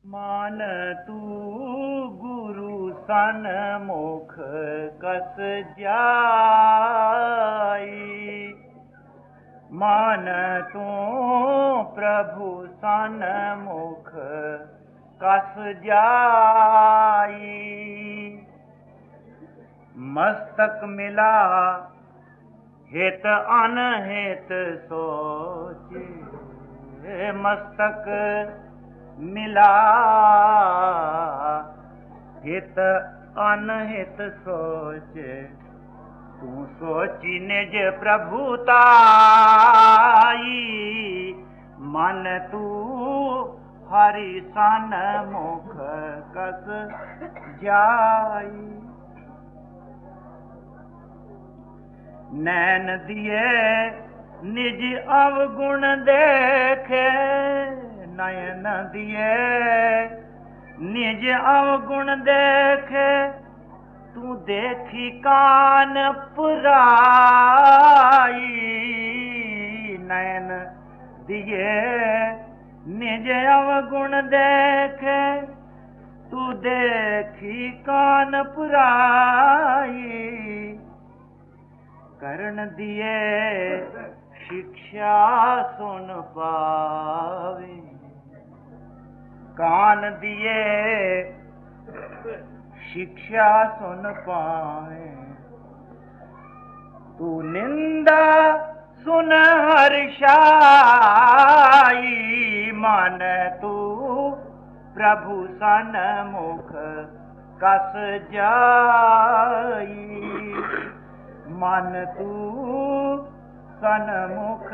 मान तू गुरु सन्मुख कस जाई। मान तू प्रभु सन्मुख कस जाई। मस्तक मिला हित अनहित सोच, मस्तक मिला हित अनहित सोच। तू सोची निज प्रभुताई। मन तू हरि सन्मुख कस जाई। नैन दिए निज अवगुण देखे, नयन दिए निज अवगुण देखे। तू देखी कान पुराई। नयन दिए निज अवगुण देखे। तू देखी कान पुराई। कर्ण दिए शिक्षा सुन पावे। कान दिए शिक्षा सुन पावे। तू निंदा सुन हर्षाई। मन तू प्रभु सन्मुख कस जाई। मन तू सन्मुख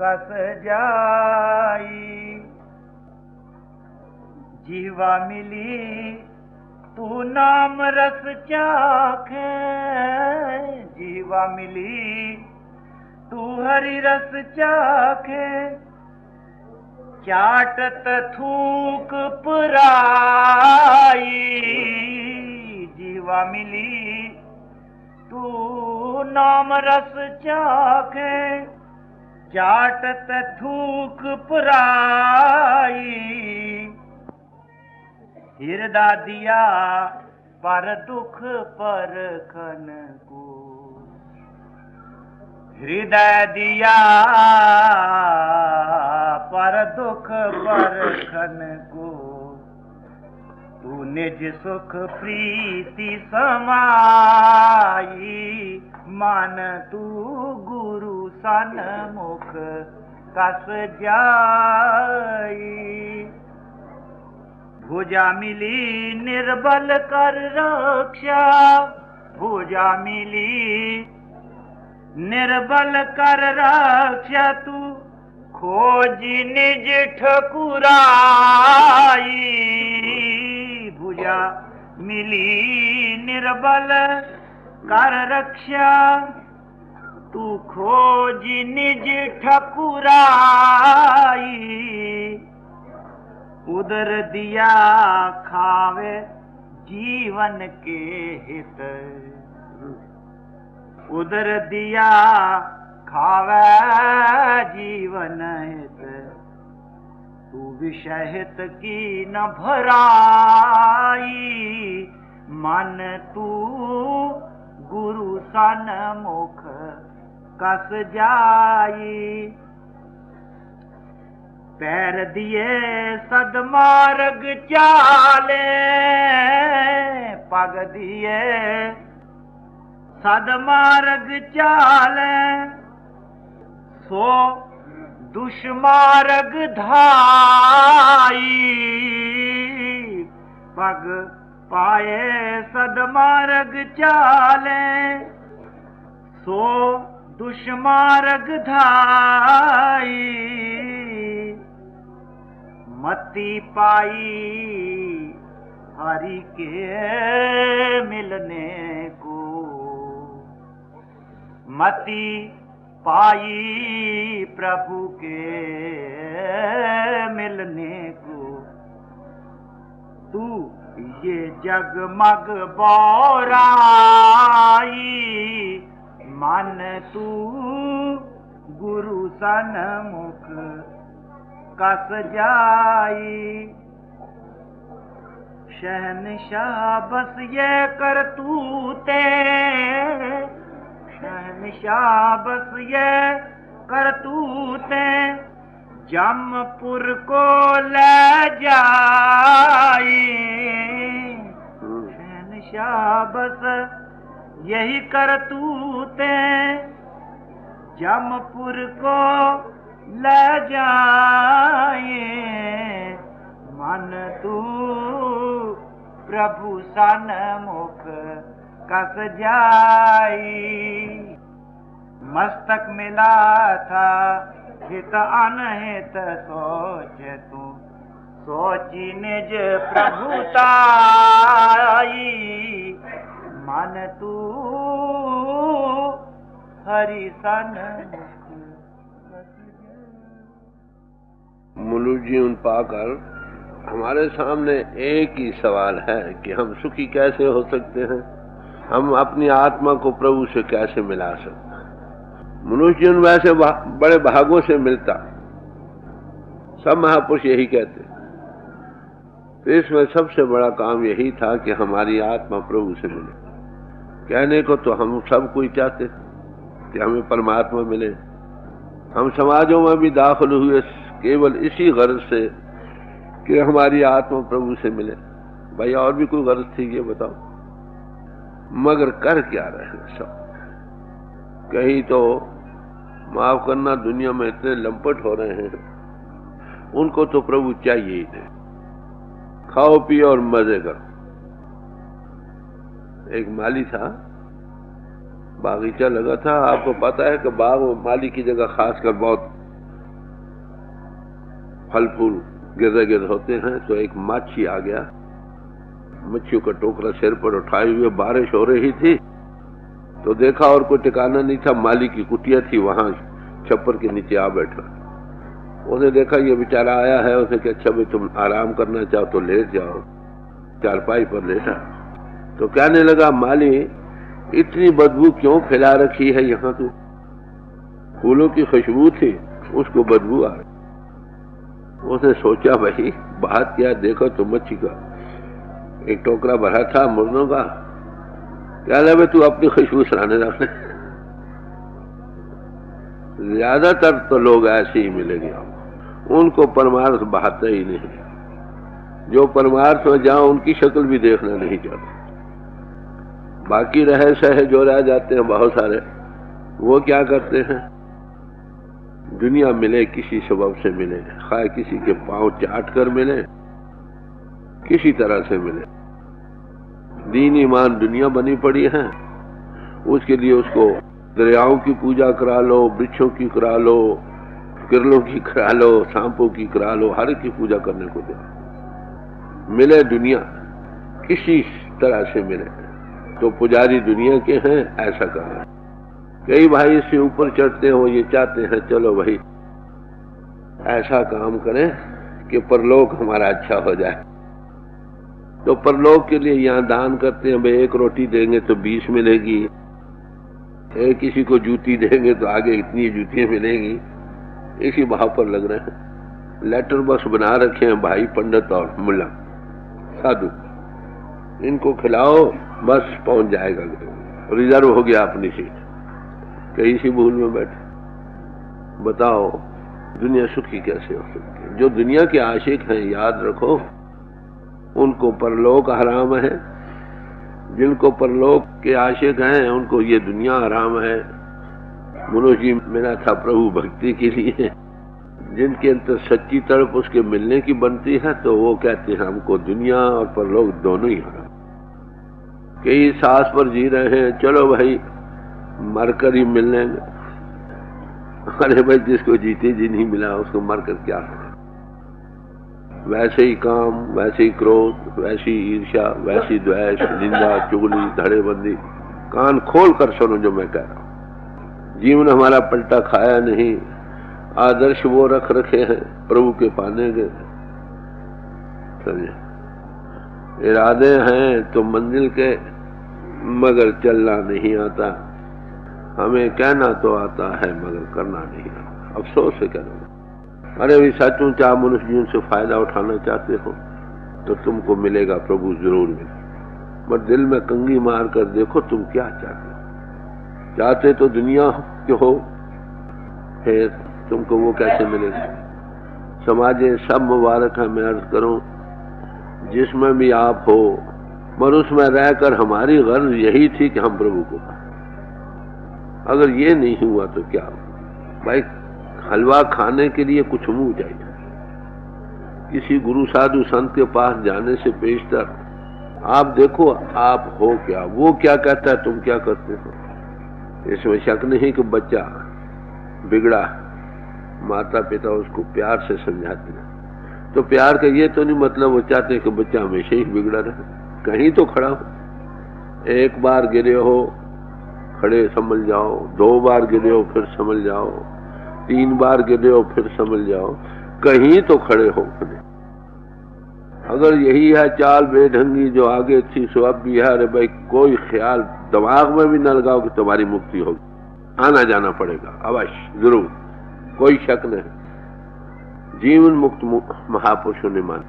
कस जाई। जीवा मिली तू नाम रस चाखे। जीवा मिली तू हरि रस चाखे। चाटत थूक पुराई। जीवा मिली तू नाम रस चाखे। चाटत थूक पुराई। हिरदा दिया पर दुख परखन को। हृदय दिया पर दुख परखन को। तू निज सुख प्रीति समाई। मन तू गुरु सन्मुख कस जाई। भुजा मिली निर्बल कर रक्षा। भुजा मिली निर्बल कर रक्षा। तू खोजी निज ठकुराई। भुजा मिली निर्बल कर रक्षा। तू खोजी निज ठकुराई। उदर दिया खावे जीवन के हित। उदर दिया खावे जीवन हित। तू विषय हित की न भराई। मन तू गुरु सन्मुख कस जाई। पैर दिए सदमार्ग चाले। पग दिए सदमार्ग चाले। सो दुष्मार्ग धाई। पग पाए सदमार्ग चाले। सो दुष्मार्ग धाई। मति पाई हरि के मिलने को। मति पाई प्रभु के मिलने को। तू ये जगमग बौराई। मन तू गुरु सन्मुख कस जाई। शहनशाह बस ये करतूते, शहनशाह बस ये करतूते, जमपुर को ले जाए। शहनशाह बस यही करतूते, जमपुर को ले जाए। मन तू प्रभु सन्मुख कस जाई। मस्तक मिला था हित अनहित सोच तू, सोची निज प्रभुताई। मन तू हरि सन्मुख। मुलू जी उन पाकर हमारे सामने एक ही सवाल है कि हम सुखी कैसे हो सकते हैं, हम अपनी आत्मा को प्रभु से कैसे मिला सकते हैं। मनुष्य जीवन वैसे बड़े भागों से मिलता, सब महापुरुष यही कहते। तो इसमें सबसे बड़ा काम यही था कि हमारी आत्मा प्रभु से मिले। कहने को तो हम सब कोई चाहते कि हमें परमात्मा मिले। हम समाजों में भी दाखिल हुए केवल इसी गर्ज से कि हमारी आत्मा प्रभु से मिले। भाई और भी कोई गर्ज थी ये बताओ? मगर कर क्या रहे सब? कहीं तो माफ करना, दुनिया में इतने लंपट हो रहे हैं, उनको तो प्रभु चाहिए ही नहीं। खाओ पियो और मजे करो। एक माली था, बागीचा लगा था। आपको पता है कि बाग में माली की जगह खासकर बहुत फल फूल गिर्द गिर्द होते हैं। तो एक मच्छी आ गया, मच्छियों का टोकरा सिर पर उठाए हुए, बारिश हो रही थी तो देखा और कोई ठिकाना नहीं था। माली की कुटिया थी, वहां छप्पर के नीचे आ बैठा। उसने देखा ये बेचारा आया है, उसने कहा अच्छा भाई तुम आराम करना चाहो तो लेट जाओ। चारपाई पर लेटा तो कहने लगा, माली इतनी बदबू क्यों फैला रखी है यहाँ? तो फूलों की खुशबू थी, उसको बदबू आ रही। उसने सोचा भाई बात क्या, देखो तो मच्छी का एक टोकरा भरा था मुर्दों का। क्या लगे तू अपनी खुशबू सराहने रखने। ज्यादातर तो लोग ऐसे ही मिलेंगे, उनको परमार्थ बहाता ही नहीं। जो परमार्थ में जाओ उनकी शक्ल भी देखना नहीं चाहते। बाकी रहे सहे जो रह जाते हैं बहुत सारे, वो क्या करते हैं? दुनिया मिले किसी सबब से मिले, खाए किसी के पांव चाट कर मिले, किसी तरह से मिले। दीन ईमान दुनिया बनी पड़ी है, उसके लिए उसको दरियाओं की पूजा करा लो, वृक्षों की करा लो, किरलों की करा लो, सांपों की करा लो, हर की पूजा करने को दे। मिले दुनिया किसी तरह से मिले तो पुजारी दुनिया के हैं, ऐसा कर रहे हैं। कई भाई इससे ऊपर चढ़ते हो, ये चाहते हैं चलो भाई ऐसा काम करें कि परलोक हमारा अच्छा हो जाए। तो परलोक के लिए यहाँ दान करते हैं, भाई एक रोटी देंगे तो 20 मिलेगी, एक किसी को जूती देंगे तो आगे इतनी जूतियां मिलेंगी। इसी भाव पर लग रहे हैं। लेटर बॉक्स बना रखे हैं भाई पंडित और मुल्ला साधु, इनको खिलाओ बस पहुंच जाएगा, रिजर्व हो गया अपनी सीट। कहीं इसी भूल में बैठे। बताओ दुनिया सुखी कैसे हो सकती है? जो दुनिया के आशिक हैं याद रखो, उनको परलोक हराम है। जिनको परलोक के आशिक हैं उनको ये दुनिया हराम है। मनुष्य जी मिला था प्रभु भक्ति के लिए, जिनके अंदर सच्ची तड़प उसके मिलने की बनती है, तो वो कहते हैं हमको दुनिया और परलोक दोनों ही हराम। कई सांस पर जी रहे हैं, चलो भाई मरकर ही मिल लेंगे। अरे भाई जिसको जीते जी नहीं मिला उसको मरकर क्या है? वैसे ही काम, वैसे ही क्रोध, वैसी ईर्ष्या, वैसी द्वेष, निंदा, चुगली, धड़ेबंदी। कान खोल कर सुनो जो मैं कह रहा हूं। जीवन हमारा पलटा खाया नहीं। आदर्श वो रख रखे हैं प्रभु के पाने के, समझे। इरादे हैं तो मंजिल के, मगर चलना नहीं आता। हमें कहना तो आता है मगर करना नहीं आता। अफसोस से कहना। अरे भी सचमुच आप मनुष्य जीवन से फायदा उठाना चाहते हो तो तुमको मिलेगा प्रभु, जरूर मिलेगा। पर दिल में कंगी मार कर देखो तुम क्या चाहते हो। चाहते तो दुनिया के हो, फिर तुमको वो कैसे मिलेगा। समाजे सब मुबारक है, मैं अर्ज करूं जिसमें भी आप हो, पर उसमें रहकर हमारी गर्ज यही थी कि हम प्रभु को पाएं। अगर ये नहीं हुआ तो क्या भाई, हलवा खाने के लिए कुछ मुंह चाहिए। किसी गुरु साधु संत के पास जाने से पेशतर आप देखो आप हो क्या, वो क्या कहता है, तुम क्या करते हो। इसमें शक नहीं कि बच्चा बिगड़ा, माता पिता उसको प्यार से समझाते हैं। तो प्यार का ये तो नहीं मतलब वो चाहते कि बच्चा हमेशा ही बिगड़ा रहे। कहीं तो खड़ा हो। एक बार गिरे हो, खड़े संभल जाओ। 2 बार गिरे हो, फिर संभल जाओ। 3 बार गिरे हो, फिर संभल जाओ। कहीं तो खड़े हो खुद। अगर यही है चाल बेढंगी जो आगे थी सो अब भी है, अरे भाई कोई ख्याल दिमाग में भी न लगाओ कि तुम्हारी मुक्ति होगी। आना जाना पड़ेगा अवश्य, जरूर, कोई शक नहीं। जीवन मुक्त महापुरुषों ने मान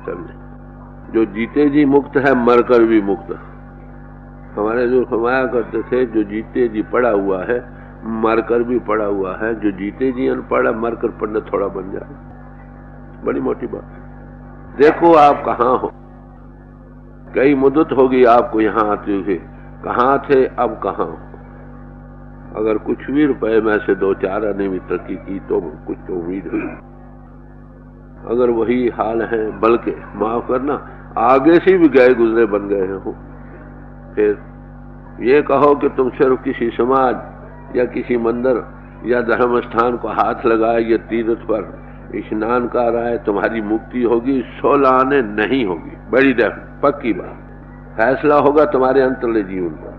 समझे। जो जीते जी मुक्त है, मरकर भी मुक्त। हमारे जो फरमाया करते थे, जो जीते जी पड़ा हुआ है मरकर भी पड़ा हुआ है। जो जीते जी अनपढ़ है, मरकर पढ़ने थोड़ा बन जाए। बड़ी मोटी बात है। देखो आप कहाँ हो। कई मुद्दत होगी आपको यहाँ आते हुए, कहाँ थे अब कहाँ हो। अगर कुछ भी रुपए में से 2-4 आने में तरक्की की तो कुछ तो उम्मीद हुई। अगर वही हाल है, बल्कि माफ करना आगे से भी गए गुजरे बन गए हो, फिर ये कहो कि तुम सिर्फ किसी समाज या किसी मंदिर या धर्म स्थान को हाथ लगाए या तीर्थ पर स्नान कर रहा है तुम्हारी मुक्ति होगी, 16 आने नहीं होगी। बड़ी पक्की बात। फैसला होगा तुम्हारे अंतरले जीवन का।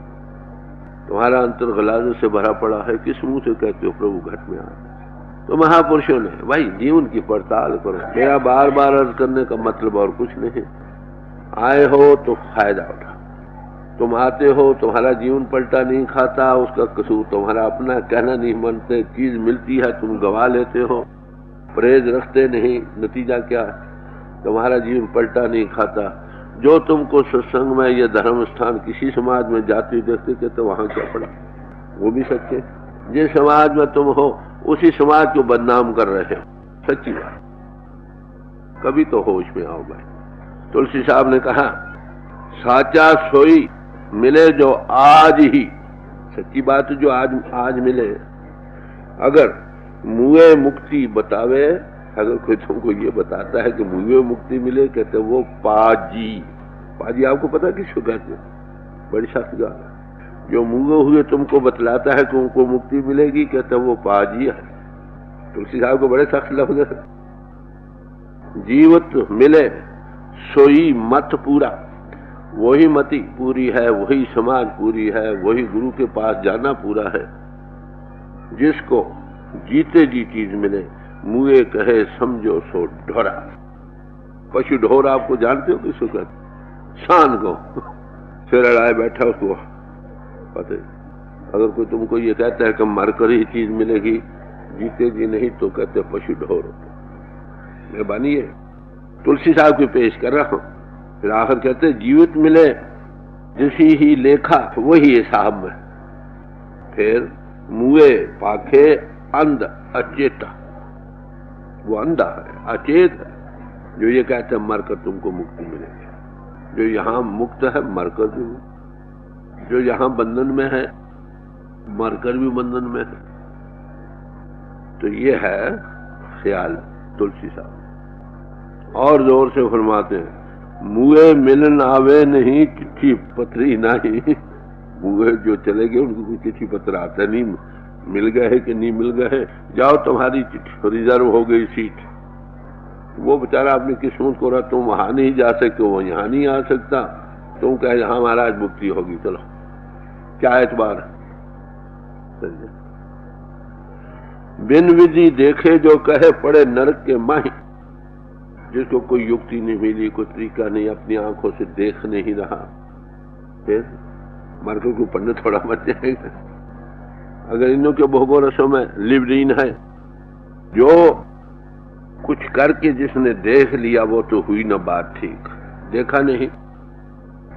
तुम्हारा अंतर गलाजत से भरा पड़ा है, किस मुंह से कहते हो प्रभु घट में आ। तो महापुरुषों ने भाई जीवन की पड़ताल करो। मेरा बार बार अर्ज करने का मतलब और कुछ नहीं। आए हो तो फायदा उठा। तुम आते हो, तुम्हारा जीवन पलटा नहीं खाता, उसका कसूर तुम्हारा अपना, कहना नहीं मानते, चीज मिलती है तुम गवा लेते हो, परहेज रखते नहीं, नतीजा क्या, तुम्हारा जीवन पलटा नहीं खाता। जो तुमको सत्संग में या धर्म स्थान किसी समाज में जाते देखते थे तो वहां क्या पड़ा, वो भी सच्चे। जिस समाज में तुम हो उसी समाज को बदनाम कर रहे हो, सच्ची बात। कभी तो होश में आओ भाई। तुलसी साहब ने कहा साचा सोई मिले जो आज ही। सच्ची बात जो आज मिले। अगर मुए मुक्ति बतावे, अगर कोई तुमको ये बताता है कि मुए मुक्ति मिले, कहते वो पाजी। पाजी आपको पता किसको कहते हैं? बड़ी सख्त गाल है। जो मुए हुए तुमको बतलाता है कि उनको मुक्ति मिलेगी, कहते वो पाजी है। तुलसी साहब को बड़े सख्त लफ्ज है। जीवत मिले सोई मत पूरा। वही मति पूरी है, वही समाज पूरी है, वही गुरु के पास जाना पूरा है। जिसको जीते जी चीज मिले, मुए कहे समझो सो ढोरा। पशु ढोर आपको जानते हो किसको कहते? शान को सिर अड़ाए बैठा उसको पता। अगर कोई तुमको ये कहता है कि मरकर ही चीज मिलेगी, जीते जी नहीं, तो कहते पशु ढोर। मेहरबानी है, तुलसी साहब की पेश कर रहा हूं। फिर आखिर कहते जीवित मिले जिसी ही लेखा वही है साहब में। फिर मुए पाखे अंध अचेता। वो अंधा है, अचेत है, जो ये कहते हैं मरकर तुमको मुक्ति मिलेगी। जो यहां मुक्त है मरकर भी मुक्त, जो यहां बंधन में है मरकर भी बंधन में है। तो ये है ख्याल तुलसी साहब। और जोर से फरमाते हैं मुए मिलन आवे नहीं चिट्ठी पत्री नहीं। मुए जो चले गए उनको कोई चिट्ठी पत्र आता नहीं, मिल गए है कि नहीं मिल गए, जाओ तुम्हारी चिट्ठी रिजर्व हो गई सीट। वो बेचारा अपनी किस्मत को रहा, तुम वहां नहीं जा सकते, वो यहाँ नहीं आ सकता, तुम कहे हाँ महाराज मुक्ति होगी, चलो क्या एतबार। बिन विधि देखे जो कहे पड़े नरक के माही। जिसको कोई युक्ति नहीं मिली, कोई तरीका नहीं, अपनी आंखों से देख नहीं रहा, फिर मरकर को पढ़ने थोड़ा मत जाएगा। अगर इनों के भोगो रसों में लिबरीन है, जो कुछ करके जिसने देख लिया वो तो हुई ना बात ठीक। देखा नहीं,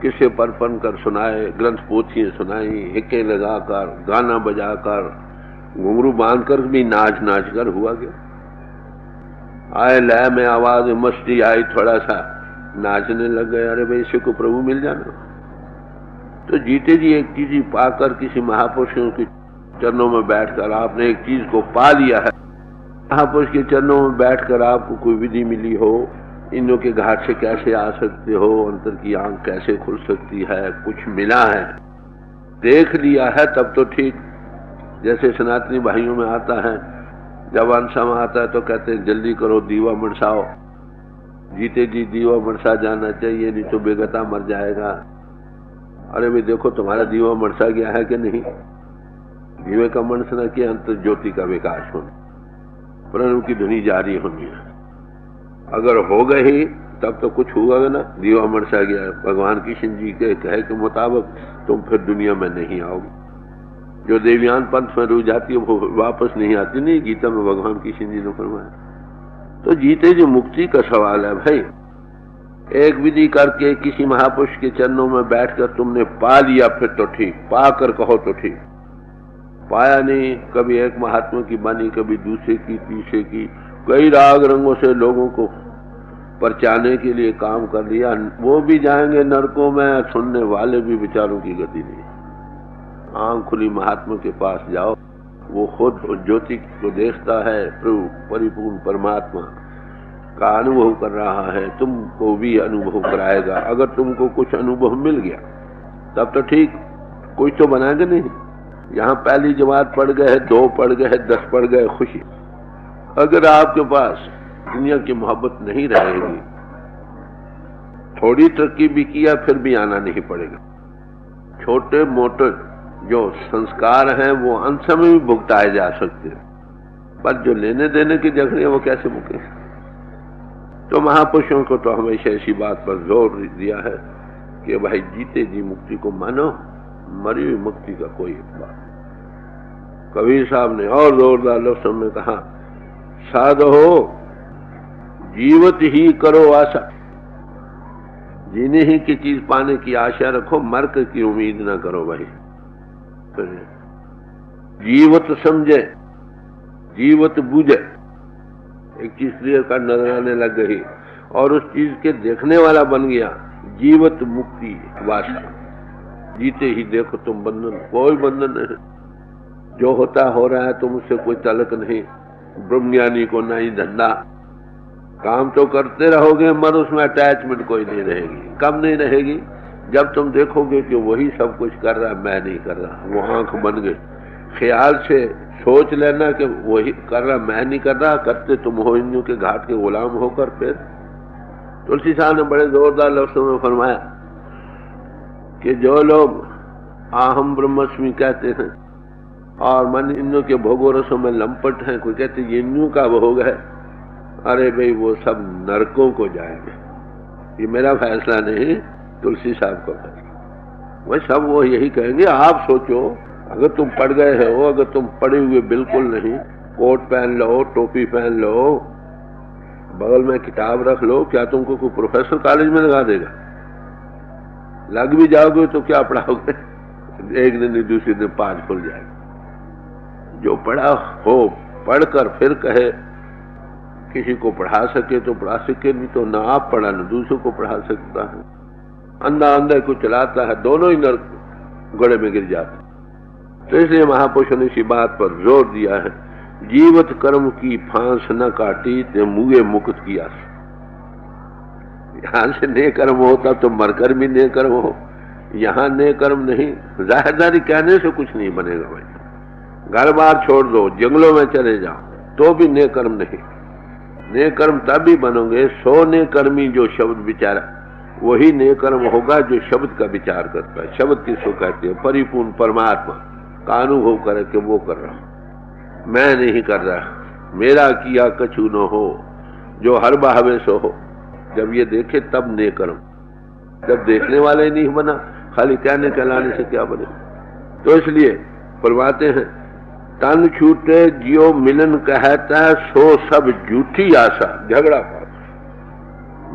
किसे परपन कर सुनाए, ग्रंथ पोथियां सुनाई, हिक्के लगाकर, गाना बजाकर, घुंघरू बांधकर भी नाच नाच कर हुआ गया। आए लय में आवाज मस्ती आई, थोड़ा सा नाचने लग गए। अरे भाई इसे को प्रभु मिल जाना। तो जीते जी एक चीज ही पाकर किसी महापुरुषों के चरणों में बैठकर आपने एक चीज को पा लिया है। महापुरुष के चरणों में बैठकर आपको कोई विधि मिली हो, इनों के घाट से कैसे आ सकते हो, अंतर की आंख कैसे खुल सकती है, कुछ मिला है, देख लिया है, तब तो ठीक। जैसे सनातनी भाइयों में आता है, जब अंशम आता है तो कहते हैं जल्दी करो दीवा मरसाओ। जीते जी दीवा मरसा जाना चाहिए, नहीं तो बेगता मर जाएगा। अरे भाई देखो तुम्हारा दीवा मरसा गया है कि नहीं? दीवे का मनसना के अंतर ज्योति का विकास होना, प्रणव की ध्वनि जारी होनी है। अगर हो गई तब तो कुछ हुआ ना, दीवा मरसा गया। भगवान कृष्ण जी के कहे के मुताबिक तुम फिर दुनिया में नहीं आओगे। जो देवयान पंथ में रुक जाती है वो वापस नहीं आती। नहीं, गीता में भगवान कृष्ण जी ने फरमाया। तो जीते जो मुक्ति का सवाल है भाई, एक विधि करके किसी महापुरुष के चरणों में बैठकर तुमने पा लिया, फिर तो ठीक, पाकर कहो तो ठीक। पाया नहीं, कभी एक महात्मा की बानी, कभी दूसरे की, तीसरे की, कई राग रंगों से लोगों को परचाने के लिए काम कर लिया। वो भी जाएंगे नरकों में, सुनने वाले भी विचारों की गति नहीं। आंख खुली महात्मा के पास जाओ, वो खुद ज्योति को देखता है, प्रभु परिपूर्ण परमात्मा का अनुभव कर रहा है, तुमको भी अनुभव कराएगा। अगर तुमको कुछ अनुभव मिल गया तब तो ठीक, कुछ तो बनाएंगे नहीं। यहाँ पहली जमात पढ़ गए, 2 पढ़ गए, 10 पढ़ गए, खुशी। अगर आपके पास दुनिया की मोहब्बत नहीं रहेगी, थोड़ी तरक्की भी किया फिर भी आना नहीं पड़ेगा। छोटे मोटे जो संस्कार हैं वो अंत समय भी भुगताए जा सकते हैं, पर जो लेने देने की झगड़े वो कैसे मुके? तो महापुरुषों को तो हमेशा ऐसी बात पर जोर दिया है कि भाई जीते जी मुक्ति को मानो, मरी हुई मुक्ति का कोई इतबार। कबीर साहब ने और जोरदार लफ्ज़ों में कहा, साधो जीवत ही करो आशा। जीने ही की चीज पाने की आशा रखो, मर की उम्मीद ना करो भाई। जीवत समझे, जीवत बूझे। एक चीज क्लियर कर नजर आने लग गई और उस चीज के देखने वाला बन गया। जीवत मुक्ति वासा, जीते ही देखो तुम बंधन, कोई बंधन नहीं। जो होता हो रहा है तुम उससे कोई तलक नहीं। ब्रह्मज्ञानी को नहीं धंधा, काम तो करते रहोगे मगर उसमें अटैचमेंट कोई नहीं रहेगी। कब नहीं रहेगी? जब तुम देखोगे कि वही सब कुछ कर रहा है, मैं नहीं कर रहा। वो आंख बन गई। ख्याल से सोच लेना कि वही कर रहा, मैं नहीं कर रहा। करते तुम हो इंद्रियों के घाट के गुलाम होकर। फिर तुलसी साहब ने बड़े जोरदार लफ्ज़ों में फरमाया कि जो लोग आहम ब्रह्मस्मि कहते हैं और मन इंद्रियों के भोगों रसों में लंपट हैं, कोई कहते ये इंद्रियों का भोग है, अरे भाई वो सब नरकों को जाएंगे। ये मेरा फैसला नहीं, तुलसी साहब का फैसला। वह सब वो यही कहेंगे। आप सोचो, अगर तुम पढ़ गए हो, अगर तुम पढ़े हुए बिल्कुल नहीं, कोट पहन लो, टोपी पहन लो, बगल में किताब रख लो, क्या तुमको कोई प्रोफेसर कॉलेज में लगा देगा? लग भी जाओगे तो क्या पढ़ाओगे? एक दिन दूसरे दिन 5 खुल जाएगा। जो पढ़ा हो पढ़कर फिर कहे किसी को पढ़ा सके तो पढ़ा सके, नहीं तो ना आप पढ़ा ना दूसरों को पढ़ा सकता है। अंधा अंधे को चलाता है, दोनों ही नरक घोड़े में गिर जाते। तो इसलिए महापुरुषों ने इसी बात पर जोर दिया है, जीवत कर्म की फांस न काटी ते मुए मुक्त किया। यहां से ने कर्म होता तो मरकर भी ने कर्म हो, यहाँ ने कर्म नहीं। जाहिरदारी कहने से कुछ नहीं बनेगा भाई। घर बार छोड़ दो, जंगलों में चले जाओ तो भी ने कर्म नहीं। ने कर्म तभी बनोगे, 100 ने कर्मी जो शब्द विचारा, वही ने कर्म होगा जो शब्द का विचार करता है। शब्द किसको कहते हैं? परिपूर्ण परमात्मा का अनुभव करे कि वो कर रहा, मैं नहीं कर रहा, मेरा किया कछु न हो, जो हर बहावे सो हो। जब ये देखे तब ने कर्म। जब देखने वाले ही नहीं बना, खाली कहने कहलाने से क्या बने? तो इसलिए फरमाते हैं तन छूटे जियो मिलन कहता है, सो सब झूठी आशा। झगड़ा पास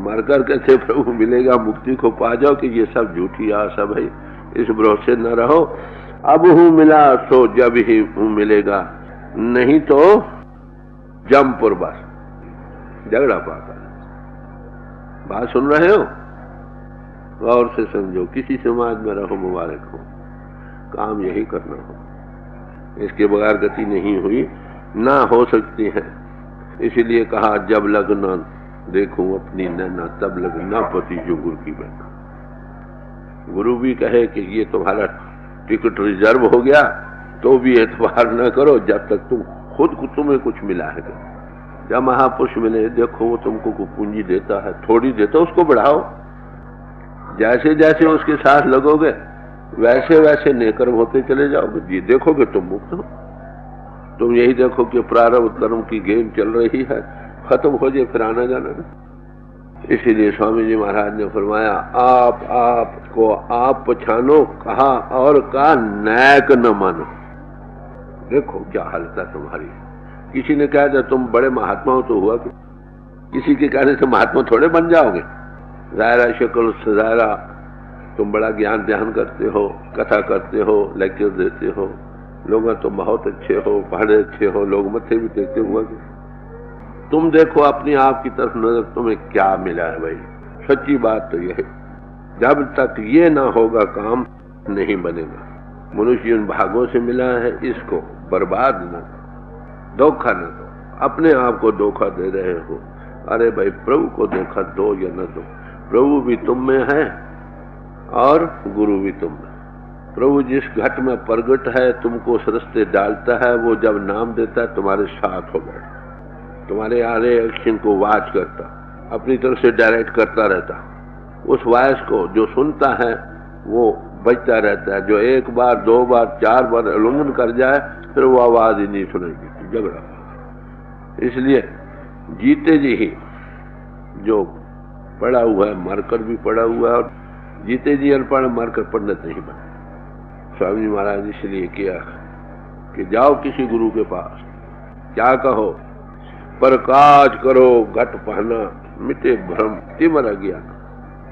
मरकर कैसे प्रभु मिलेगा, मुक्ति को पा जाओ कि ये सब झूठी आशा। भाई इस भरोसे न रहो। अब हूं मिला सो जब ही हूं मिलेगा, नहीं तो जमपुर बस। झगड़ा पाता। बात सुन रहे हो? गौर से समझो। किसी समाज में रहो, मुबारक हो, काम यही करना हो। इसके बगैर गति नहीं हुई, ना हो सकती है। इसीलिए कहा जब लगना देखूं अपनी नैना, तब लगना पति जो गुरु की बहना। गुरु भी कहे कि ये तुम्हारा टिकट रिजर्व हो गया तो भी एतबार न करो जब तक तुम खुद को तुम्हें कुछ मिला है। जब महापुरुष मिले, देखो वो तुमको पूंजी देता है, थोड़ी देता, उसको बढ़ाओ। जैसे जैसे उसके साथ लगोगे वैसे वैसे नेकर्म होते चले जाओगे। जी देखोगे तुम मुक्त हो। तुम यही देखो कि प्रारब्ध कर्म की गेम चल रही है, खत्म हो जाए फिर आना जाना नहीं। इसीलिए स्वामी जी महाराज ने फरमाया आपको आप पहचानो, कहा और कहा नैक न मानो। देखो क्या हालत है तुम्हारी। किसी ने कहा था तुम बड़े महात्मा हो तो हुआ कि किसी के कहने से महात्मा थोड़े बन जाओगे। जायरा शक्ल सजायरा तुम बड़ा ज्ञान ध्यान करते हो, कथा करते हो, लेक्चर देते हो, लोग तुम बहुत अच्छे हो, पढ़े अच्छे हो, लोग मत्थे भी देखते हुआ कि तुम देखो अपनी आप की तरफ नजर, तुम्हें क्या मिला है। भाई सच्ची बात तो यह है, जब तक ये ना होगा काम नहीं बनेगा। मनुष्य इन भागों से मिला है, इसको बर्बाद न दो, धोखा न दो। अपने आप को धोखा दे रहे हो। अरे भाई प्रभु को धोखा दो या न दो, प्रभु भी तुम में है और गुरु भी तुम में। प्रभु जिस घट में प्रगट है, तुमको उस रास्ते डालता है, वो जब नाम देता है तुम्हारे साथ हो गए, तुम्हारे आरे एक्शन को वॉच करता, अपनी तरफ से डायरेक्ट करता रहता। उस वॉइस को जो सुनता है वो बचता रहता है। जो एक बार, दो बार, चार बार उल्लंघन कर जाए फिर वो आवाज ही नहीं सुनेगी। झगड़ा। इसलिए जीते जी ही जो पड़ा हुआ है, मरकर भी पड़ा हुआ है, और जीते जी अनपढ़ मरकर पंडित नहीं बने। स्वामी जी महाराज ने इसलिए किया कि जाओ किसी गुरु के पास, क्या कहो, प्रकाश करो घट पहना, मिटे भ्रम तिमर गया,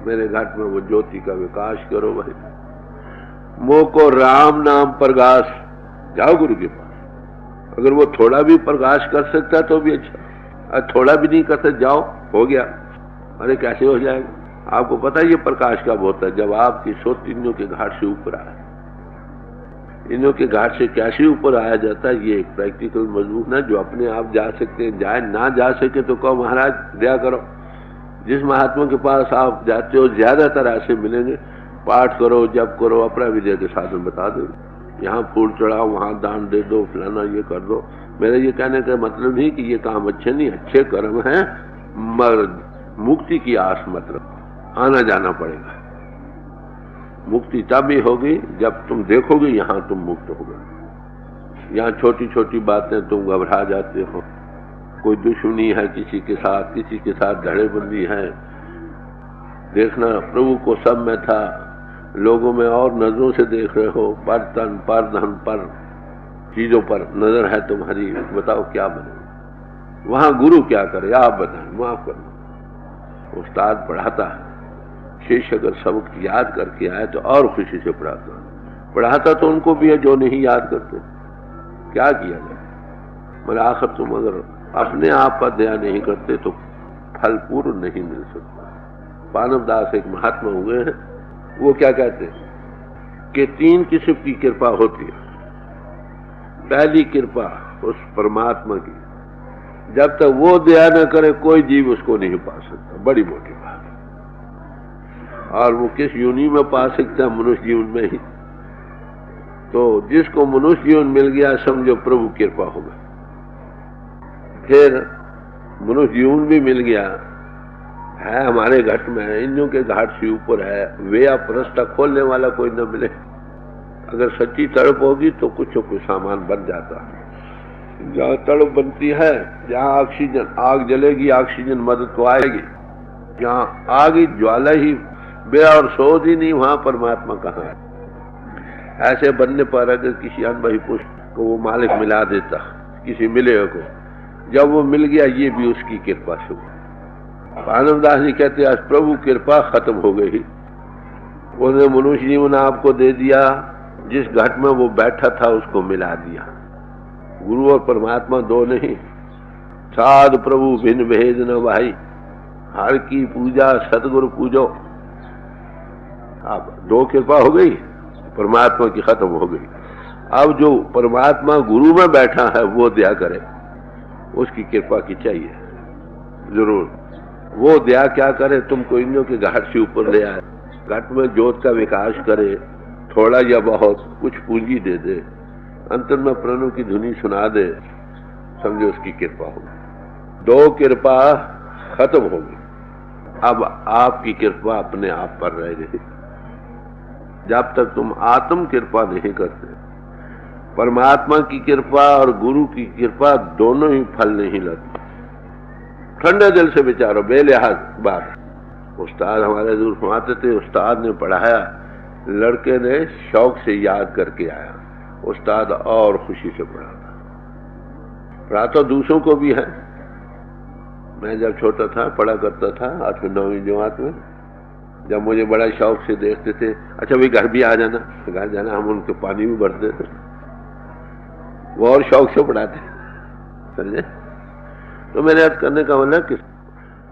मेरे घट में वो ज्योति का विकास करो। भाई मोह को राम नाम प्रकाश, जाओ गुरु के पास। अगर वो थोड़ा भी प्रकाश कर सकता तो भी अच्छा, थोड़ा भी नहीं कर सकता, जाओ हो गया। अरे कैसे हो जाएगा? आपको पता है ये प्रकाश कब होता है? जब आपकी सोच इंद्रियों के घाट से ऊपर आए। इंद्रियों के घाट से कैसे ऊपर आया जाता है, ये एक प्रैक्टिकल मजबूत है। जो अपने आप जा सकते हैं जाए, ना जा सके तो कहो महाराज दया करो। जिस महात्मा के पास आप जाते हो ज्यादातर ऐसे मिलेंगे, पाठ करो, जप करो, अपना विजय के साधन बता दो, यहाँ फूल चढ़ाओ, वहां दान दे दो, फलाना ये कर दो। मेरा ये कहने का मतलब नहीं कि ये काम अच्छे नहीं, अच्छे कर्म है, मगर मुक्ति की आस मतलब आना जाना पड़ेगा। मुक्ति तब ही होगी जब तुम देखोगे यहाँ तुम मुक्त हो गए। यहाँ छोटी छोटी बातें तुम घबरा जाते हो, कोई दुश्मनी है किसी के साथ धड़ेबंदी है। देखना प्रभु को सब में था, लोगों में और नजरों से देख रहे हो, पर तन पर धन पर चीजों पर नजर है तुम्हारी। बताओ क्या बने? वहां गुरु क्या करे आप बताएं, माफ करना। उस्ताद पढ़ाता है, शिष्य अगर सबक याद करके आए तो और खुशी से पढ़ाता तो उनको भी है जो नहीं याद करते। क्या किया जाए? मगर आखिर तुम अगर अपने आप पर दया नहीं करते तो फल पूर्ण नहीं मिल सकता। पानवदास एक महात्मा हुए हैं, वो क्या कहते हैं कि 3 किस्म की कृपा होती है। पहली कृपा उस परमात्मा की, जब तक वो दया न करे कोई जीव उसको नहीं पा सकता, बड़ी मोटी बात। और वो किस योनि में पा सकता है? मनुष्य जीवन में ही। तो जिसको मनुष्य जीवन मिल गया समझो प्रभु कृपा हो गई। फिर मनुष्य जीवन भी मिल गया है हमारे घट में, इंद्रियों के घाट से ऊपर है, वे आप रास्ता खोलने वाला कोई न मिले। अगर सच्ची तड़प होगी तो कुछ सामान बन जाता है। जहाँ तड़प बनती है, जहाँ ऑक्सीजन, आग जलेगी ऑक्सीजन मदद को आएगी। जहाँ आग ही ज्वाला ही बेरा और शोध ही नहीं, वहां परमात्मा कहाँ है? ऐसे बनने पर अगर किसी अनुभवी पुरुष को वो मालिक मिला देता किसी मिले को। जब वो मिल गया ये भी उसकी कृपा से हुआ। आनंददास जी कहते आज प्रभु कृपा खत्म हो गई। उन्होंने मनुष्य जीवन आपको दे दिया, जिस घट में वो बैठा था उसको मिला दिया। गुरु और परमात्मा दो नहीं, साध प्रभु भिन्न भेद न भाई, हर की पूजा सतगुरु पूजो। अब दो कृपा हो गई, परमात्मा की खत्म हो गई। अब जो परमात्मा गुरु में बैठा है वो दया करे, उसकी कृपा की चाहिए जरूर। वो दया क्या करे, तुमको इंद्रियों के घाट से ऊपर ले आए, घट में ज्योत का विकास करे, थोड़ा या बहुत कुछ पूंजी दे दे, अंतर में प्रणु की धुनी सुना दे, समझो उसकी कृपा होगी। दो कृपा खत्म होगी, अब आपकी कृपा अपने आप पर रह गई। जब तक तुम आत्म कृपा नहीं करते, परमात्मा की कृपा और गुरु की कृपा दोनों ही फल नहीं लगते। ठंडे दिल से विचारो, बेलिहाज बात। उस्ताद हमारे दूर फरमाते थे, उस्ताद ने पढ़ाया, लड़के ने शौक से याद करके आया, उस्ताद और खुशी से पढ़ा तो दूसरों को भी है। मैं जब छोटा था पढ़ा करता था 8वीं 9वीं जमात में, जब मुझे बड़ा शौक से देखते थे, अच्छा भाई घर भी आ जाना, घर जाना, हम उनके पानी भी भरते थे, वो और शौक से पढ़ाते, समझे। तो मैंने अर्थ करने का मतलब कि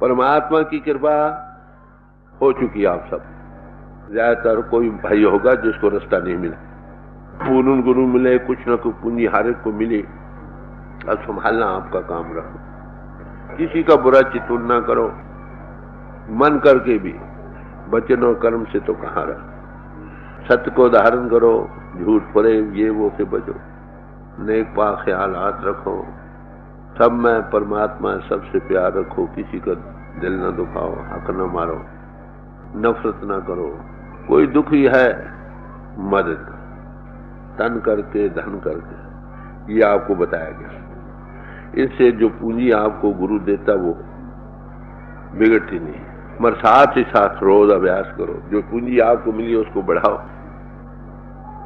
परमात्मा की कृपा हो चुकी आप सब। ज्यादातर कोई भाई होगा जिसको रास्ता नहीं मिला, पूर्ण गुरु मिले, कुछ ना कुछ पूंजी हर एक को मिली। अब संभालना आपका काम रखो, किसी का बुरा चितवन ना करो, मन करके भी, वचन और कर्म से तो कहाँ रहा। सत्य को धारण करो, झूठ फरेब ये वो से बचो, नेक पाक ख्यालात रखो, सब में परमात्मा सबसे प्यार रखो, किसी का दिल न दुखाओ, हक न मारो, नफरत ना करो। कोई दुखी है मदद करो, तन करके धन करके, ये आपको बताया गया। इससे जो पूंजी आपको गुरु देता वो बिगड़ती नहीं, मगर साथ ही साथ रोज अभ्यास करो। जो पूंजी आपको मिली उसको बढ़ाओ।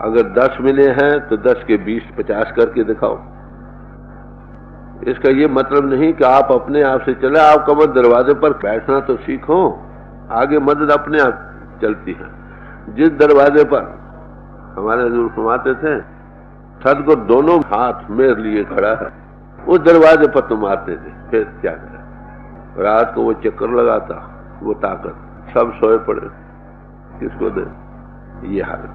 अगर 10 मिले हैं तो 10 के 20 50 करके दिखाओ। इसका ये मतलब नहीं कि आप अपने आप से चले, आप कमर दरवाजे पर बैठना तो सीखो, आगे मदद अपने आप चलती है। जिस दरवाजे पर हमारे हजूर फरमाते थे सदगुरु दोनों हाथ मेरे लिए खड़ा है, उस दरवाजे पर तुम आते थे, फिर क्या करें। रात को वो चक्कर लगाता, वो ताकत, सब सोए पड़े, किसको दे, ये हालत।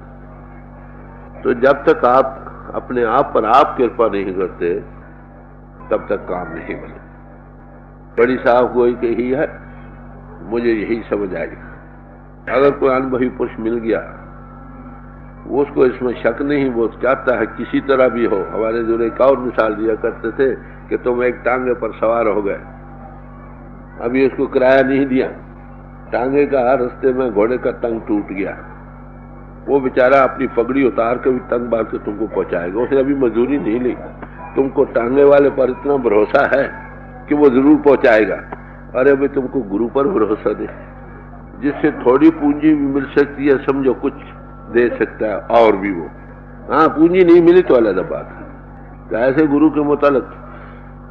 तो जब तक आप अपने आप पर आप कृपा नहीं करते तब तक काम नहीं बने। बड़ी साहब कोई कही है, मुझे यही समझ आई, अगर कोई अनुभवी पुरुष मिल गया, उसको इसमें शक नहीं, वो चाहता है किसी तरह भी हो। हमारे जो एक और मिसाल दिया करते थे कि तुम एक टांगे पर सवार हो गए, अभी उसको किराया नहीं दिया, टांगे का रास्ते में घोड़े का तंग टूट गया, वो बेचारा अपनी पगड़ी उतार के भी तंग बांध के तुमको पहुंचाएगा। उसने अभी मजदूरी नहीं ली, तुमको टांगे वाले पर इतना भरोसा है कि वो जरूर पहुंचाएगा। अरे भाई तुमको गुरु पर भरोसा दे, जिससे थोड़ी पूंजी भी मिल सकती है, समझो कुछ दे सकता है और भी वो। हाँ, पूंजी नहीं मिली तो अलग बात है। तो ऐसे गुरु के मुतालिक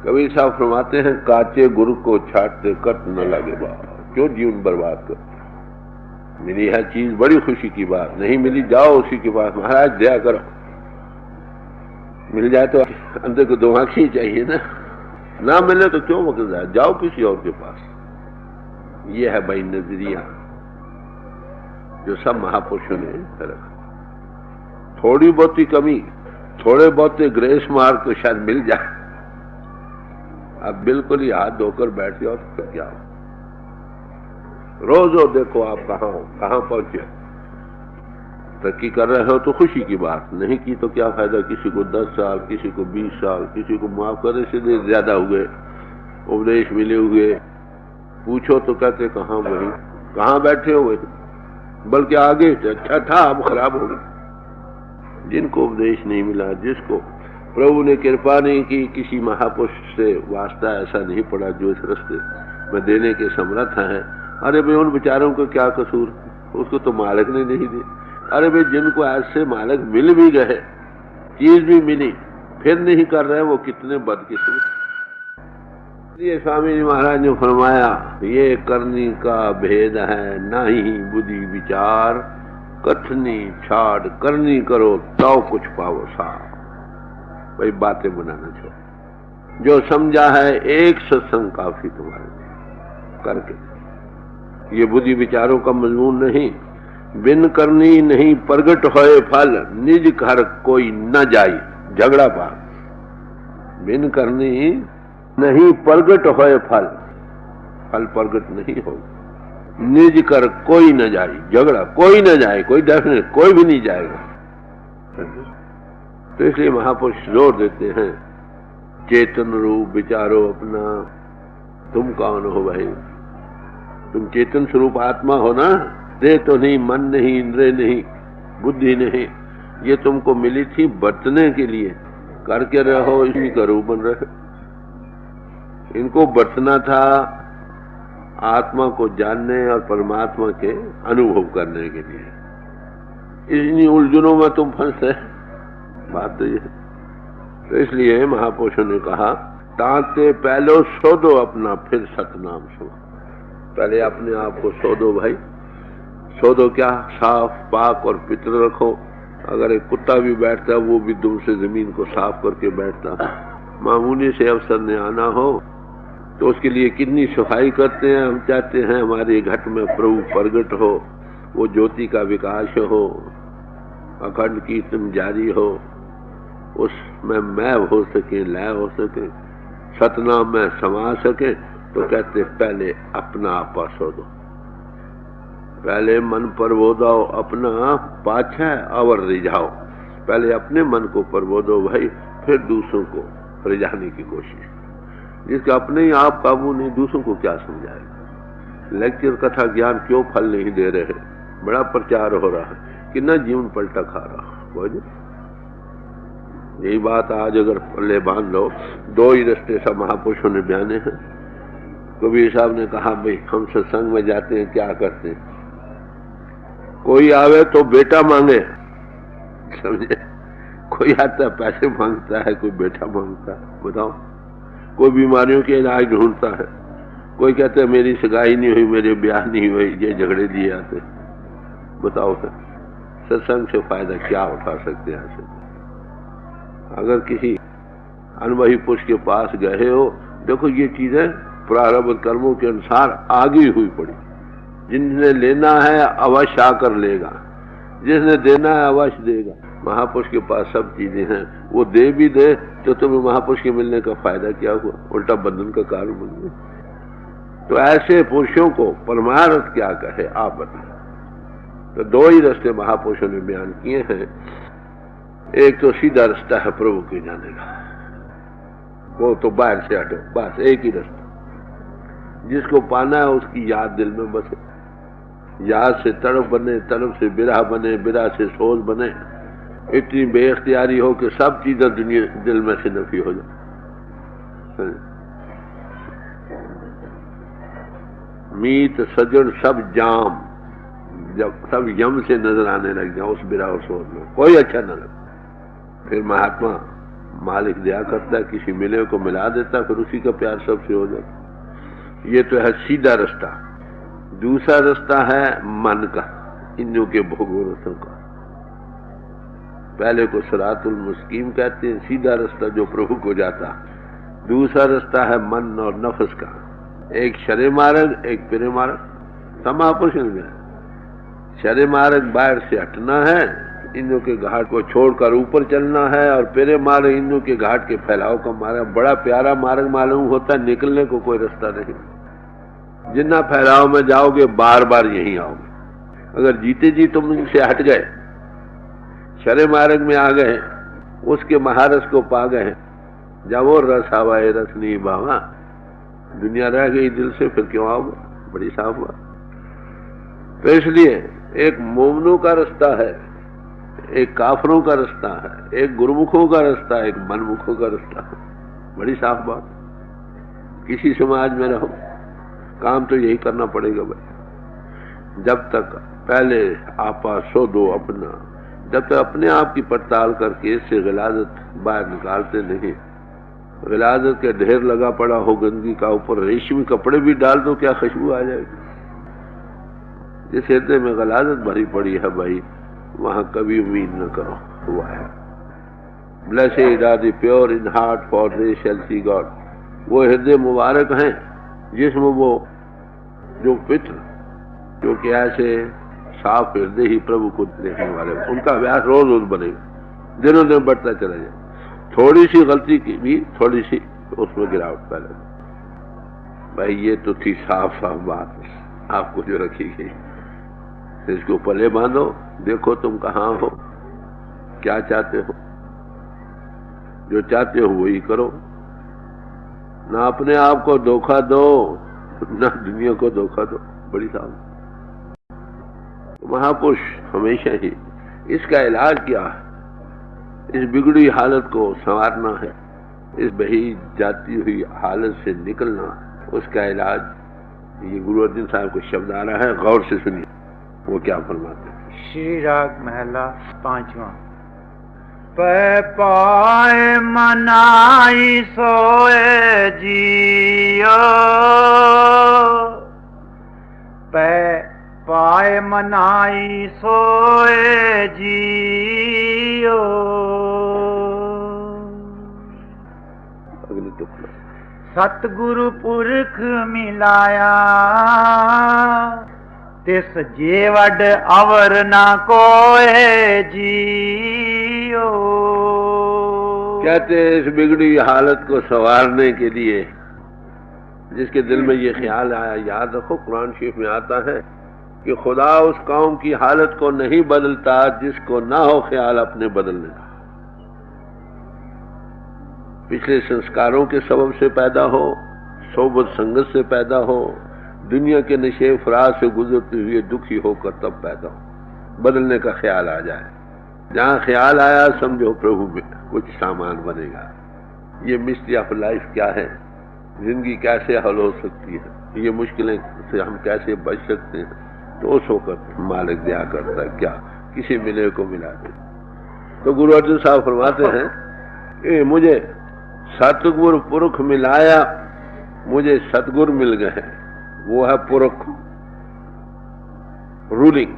कबीर साहब फरमाते हैं, काचे गुरु को छाटते कट न लगे बात, क्यों जीवन बर्बाद कर। मिली है चीज बड़ी खुशी की बात, नहीं मिली जाओ उसी के पास, महाराज दया करो। मिल जाए तो अंदर को दो आंखें चाहिए ना मिले तो क्यों वक्त जाए, जाओ किसी और के पास। ये है भाई नजरिया जो सब महापुरुषों ने रखा। थोड़ी बहुत ही कमी, थोड़े बहुत ग्रेस मार्क तो शायद मिल जाए। अब बिल्कुल ही हाथ धोकर बैठ जाओ तो क्या हो। रोज देखो आप कहां पहुंचे। तरक्की कर रहे हो तो खुशी की बात, नहीं की तो क्या फायदा। किसी को 10 साल, किसी को 20 साल, किसी को माफ करे सीधे ज्यादा हुए, उपदेश मिले हुए, पूछो तो कहते कहां वही, कहां बैठे हुए, बल्कि आगे अच्छा था अब खराब हो गया। जिनको उपदेश नहीं मिला, जिसको प्रभु ने कृपा नहीं की, किसी महापुरुष से वास्ता ऐसा नहीं पड़ा जो इस रास्ते में देने के समर्थ है, अरे भाई उन बेचारों को क्या कसूर, उसको तो मालिक ने नहीं दी। अरे भाई जिनको ऐसे मालिक मिल भी गए, चीज भी मिली, फिर नहीं कर रहे वो कितने बदकिस्मत। ये स्वामी जी महाराज ने फरमाया ये करनी का भेद है, नहीं बुद्धि विचार, कथनी छाड़ करनी करो तो कुछ पाओ साफ। भाई बातें बनाना छोड़ो, जो समझा है एक सत्संग काफी तुम्हारे करके। ये बुद्धि विचारों का मजमून नहीं, बिन करनी नहीं प्रगट होए फल, निज घर कोई न जाई झगड़ा पार। बिन करनी नहीं प्रगट होए फल, फल प्रगट नहीं हो, निज कर कोई न जाए झगड़ा, कोई न जाए, कोई डेफिनेट कोई भी नहीं जाएगा। तो इसलिए महापुरुष जोर देते हैं चेतन रूप विचारो अपना। तुम कौन हो भाई? तुम चेतन स्वरूप आत्मा हो ना। देह तो नहीं, मन नहीं, इंद्रिय नहीं, बुद्धि नहीं, ये तुमको मिली थी बरतने के लिए, करके रहो इसी का रूप बन रहे। इनको बरतना था आत्मा को जानने और परमात्मा के अनुभव करने के लिए। इन्हीं उलझनों में तुम फंसे, बात तो ये। तो इसलिए महापुरुषों ने कहा ताते पहले शोधो अपना फिर सतनाम सुनो। पहले अपने आप को शोधो भाई। शोधो क्या? साफ पाक और पितर रखो। अगर एक कुत्ता भी बैठता है वो भी दुम से जमीन को साफ करके बैठता है। मामूली से अवसर ने आना हो तो उसके लिए कितनी सफाई करते हैं। हम चाहते हैं हमारे घट में प्रभु प्रगट हो, वो ज्योति का विकास हो, अखंड कीर्तन जारी हो, उसमें मैं हो सके, लय हो सके, सतनाम में समा सके। तो कहते पहले अपना आपा शोधो। पहले मन प्रबोधाओ अपना, पाछे अवर रिझाओ। पहले अपने मन को प्रबोधो भाई, फिर दूसरों को रिझाने की कोशिश। जिसका अपने ही आप काबू नहीं, दूसरों को क्या समझाएगा? लेक्चर कथा ज्ञान क्यों फल नहीं दे रहे? बड़ा प्रचार हो रहा है कि न जीवन पलटा खा रहा। यही बात आज अगर पल्ले बांध लो, दो ही रास्ते सब महापुरुषों ने बयाने हैं। कबीर साहब ने कहा भाई हम सत्संग में जाते हैं, क्या करते हैं? कोई आवे तो बेटा मांगे, समझे? कोई आता पैसे मांगता है, कोई बेटा मांगता है। बताओ, कोई बीमारियों के इलाज ढूंढता है, कोई कहता है मेरी सगाई नहीं हुई, मेरे ब्याह नहीं हुई, ये झगड़े दिए आते। बताओ सत्संग से फायदा क्या उठा सकते हैं? ऐसे अगर किसी अनुभवी पुरुष के पास गए हो, देखो ये चीजें प्रारब्ध कर्मों के अनुसार आगे हुई पड़ी। जिसने लेना है अवश्य आकर लेगा, जिसने देना है अवश्य देगा। महापुरुष के पास सब चीजें हैं, वो दे भी दे तो तुम्हें महापुरुष के मिलने का फायदा क्या हुआ? उल्टा बंधन का कारण बन गया। तो ऐसे पुरुषों को परमार्थ क्या कहे आप बताएं। तो दो ही रास्ते महापुरुषों ने बयान किए हैं। एक तो सीधा रास्ता है प्रभु के जाने का, वो तो बाहर से हटो, बस एक ही रास्ता। जिसको पाना है उसकी याद दिल में बसे, याद से तड़प बने, तड़प से बिरह बने, बिरह से सोच बने, इतनी बेख्तियारी हो कि सब चीजें दुनिया दिल में से नफी हो जाए। मीत सजन सब जाम, जब सब यम से नजर आने लग जाए उस बिरह और सोच में, कोई अच्छा न लगे। फिर महात्मा मालिक दया करता है, किसी मिले को मिला देता, फिर उसी का प्यार सबसे हो जाता। ये तो है सीधा रास्ता। दूसरा रास्ता है मन का, इंद्रियों के भोगों रसों का। पहले को सिरातुल मुस्तकीम कहते हैं, सीधा रास्ता जो प्रभु को जाता। दूसरा रास्ता है मन और नफ्स का, एक शरे मार्ग, एक पिरे मार्ग। समापुरुष में शरे मार्ग बाहर से हटना है, इंद्रियों के घाट को छोड़कर ऊपर चलना है, और पिरे मार्ग इंद्रियों के घाट के फैलाव का मार्ग। बड़ा प्यारा मार्ग मालूम होता है, निकलने को कोई रास्ता नहीं। जितना फैलाव में जाओगे बार बार यहीं आओगे। अगर जीते जी तुम इनसे हट गए, शरे मार्ग में आ गए, उसके महारस को पा गए, जब वो रस आवाए रस नहीं बावा, दुनिया रह गई दिल से, फिर क्यों आओगे? बड़ी साफ बात। तो इसलिए एक मोमनों का रास्ता है, एक काफरों का रास्ता है, एक गुरुमुखों का रास्ता है, एक मनमुखों का रास्ता है। बड़ी साफ बात। किसी समाज में रहो, काम तो यही करना पड़ेगा भाई। जब तक पहले आपा शोधो अपना, जब तक अपने आप की पड़ताल करके इससे गिलाजत बाहर निकालते नहीं। गिलाजत के ढेर लगा पड़ा हो गंदगी का, ऊपर रेशमी कपड़े भी डाल दो, क्या खुशबू आ जाएगी। जिस हृदय में गिलाजत भरी पड़ी है भाई, वहां कभी उम्मीद न करो। हुआ है blessed are the pure in heart for they shall see God. वो हृदय मुबारक हैं जिसमें वो जो पित्र जो कि ऐसे साफ हृदय ही प्रभु को देखने वाले, उनका अभ्यास रोज रोज बनेगा, दिनों दिन बढ़ता चला जाए। थोड़ी सी गलती की भी थोड़ी सी उसमें गिरावट पहले। भाई ये तो थी साफ साफ बात आपको जो रखी गई। इसको पले बांधो, देखो तुम कहाँ हो, क्या चाहते हो। जो चाहते हो वही करो, ना अपने आप को धोखा दो ना दुनिया को धोखा दो। बड़ी साहब महापुरुष हमेशा ही इसका इलाज क्या है, इस बिगड़ी हालत को संवारना है, इस बही जाती हुई हालत से निकलना है, उसका इलाज ये गुरु अर्जुन साहब को शब्द आ रहा है, गौर से सुनिए वो क्या फरमाते हैं। श्री राग महला 5वां। पै पाए मनाई सोए जियो, पै पाए मनाई सोए जियो। सतगुरु पुरख मिलाया, तिस जेवड अवर ना कोए जियो। कहते हैं इस बिगड़ी हालत को संवारने के लिए जिसके दिल में ये ख्याल आया, याद रखो कुरान शरीफ में आता है कि खुदा उस कौम की हालत को नहीं बदलता जिसको ना हो ख्याल अपने बदलने का। पिछले संस्कारों के सबब से पैदा हो, सोबत संगत से पैदा हो, दुनिया के नशे फराज से गुजरते हुए दुखी होकर तब पैदा हो, बदलने का ख्याल आ जाए। जहां ख्याल आया समझो प्रभु में कुछ सामान बनेगा। ये मिस्ट्री ऑफ लाइफ क्या है, जिंदगी कैसे हल हो सकती है, ये मुश्किलें से हम कैसे बच सकते हैं, तो उस वक्त मालिक दिया करता है, क्या किसी मिले को मिला दे। तो गुरु अर्जुन साहब फरमाते हैं मुझे सतगुरु पुरख मिलाया, मुझे सतगुर मिल गए। वो है पुरख, रूलिंग,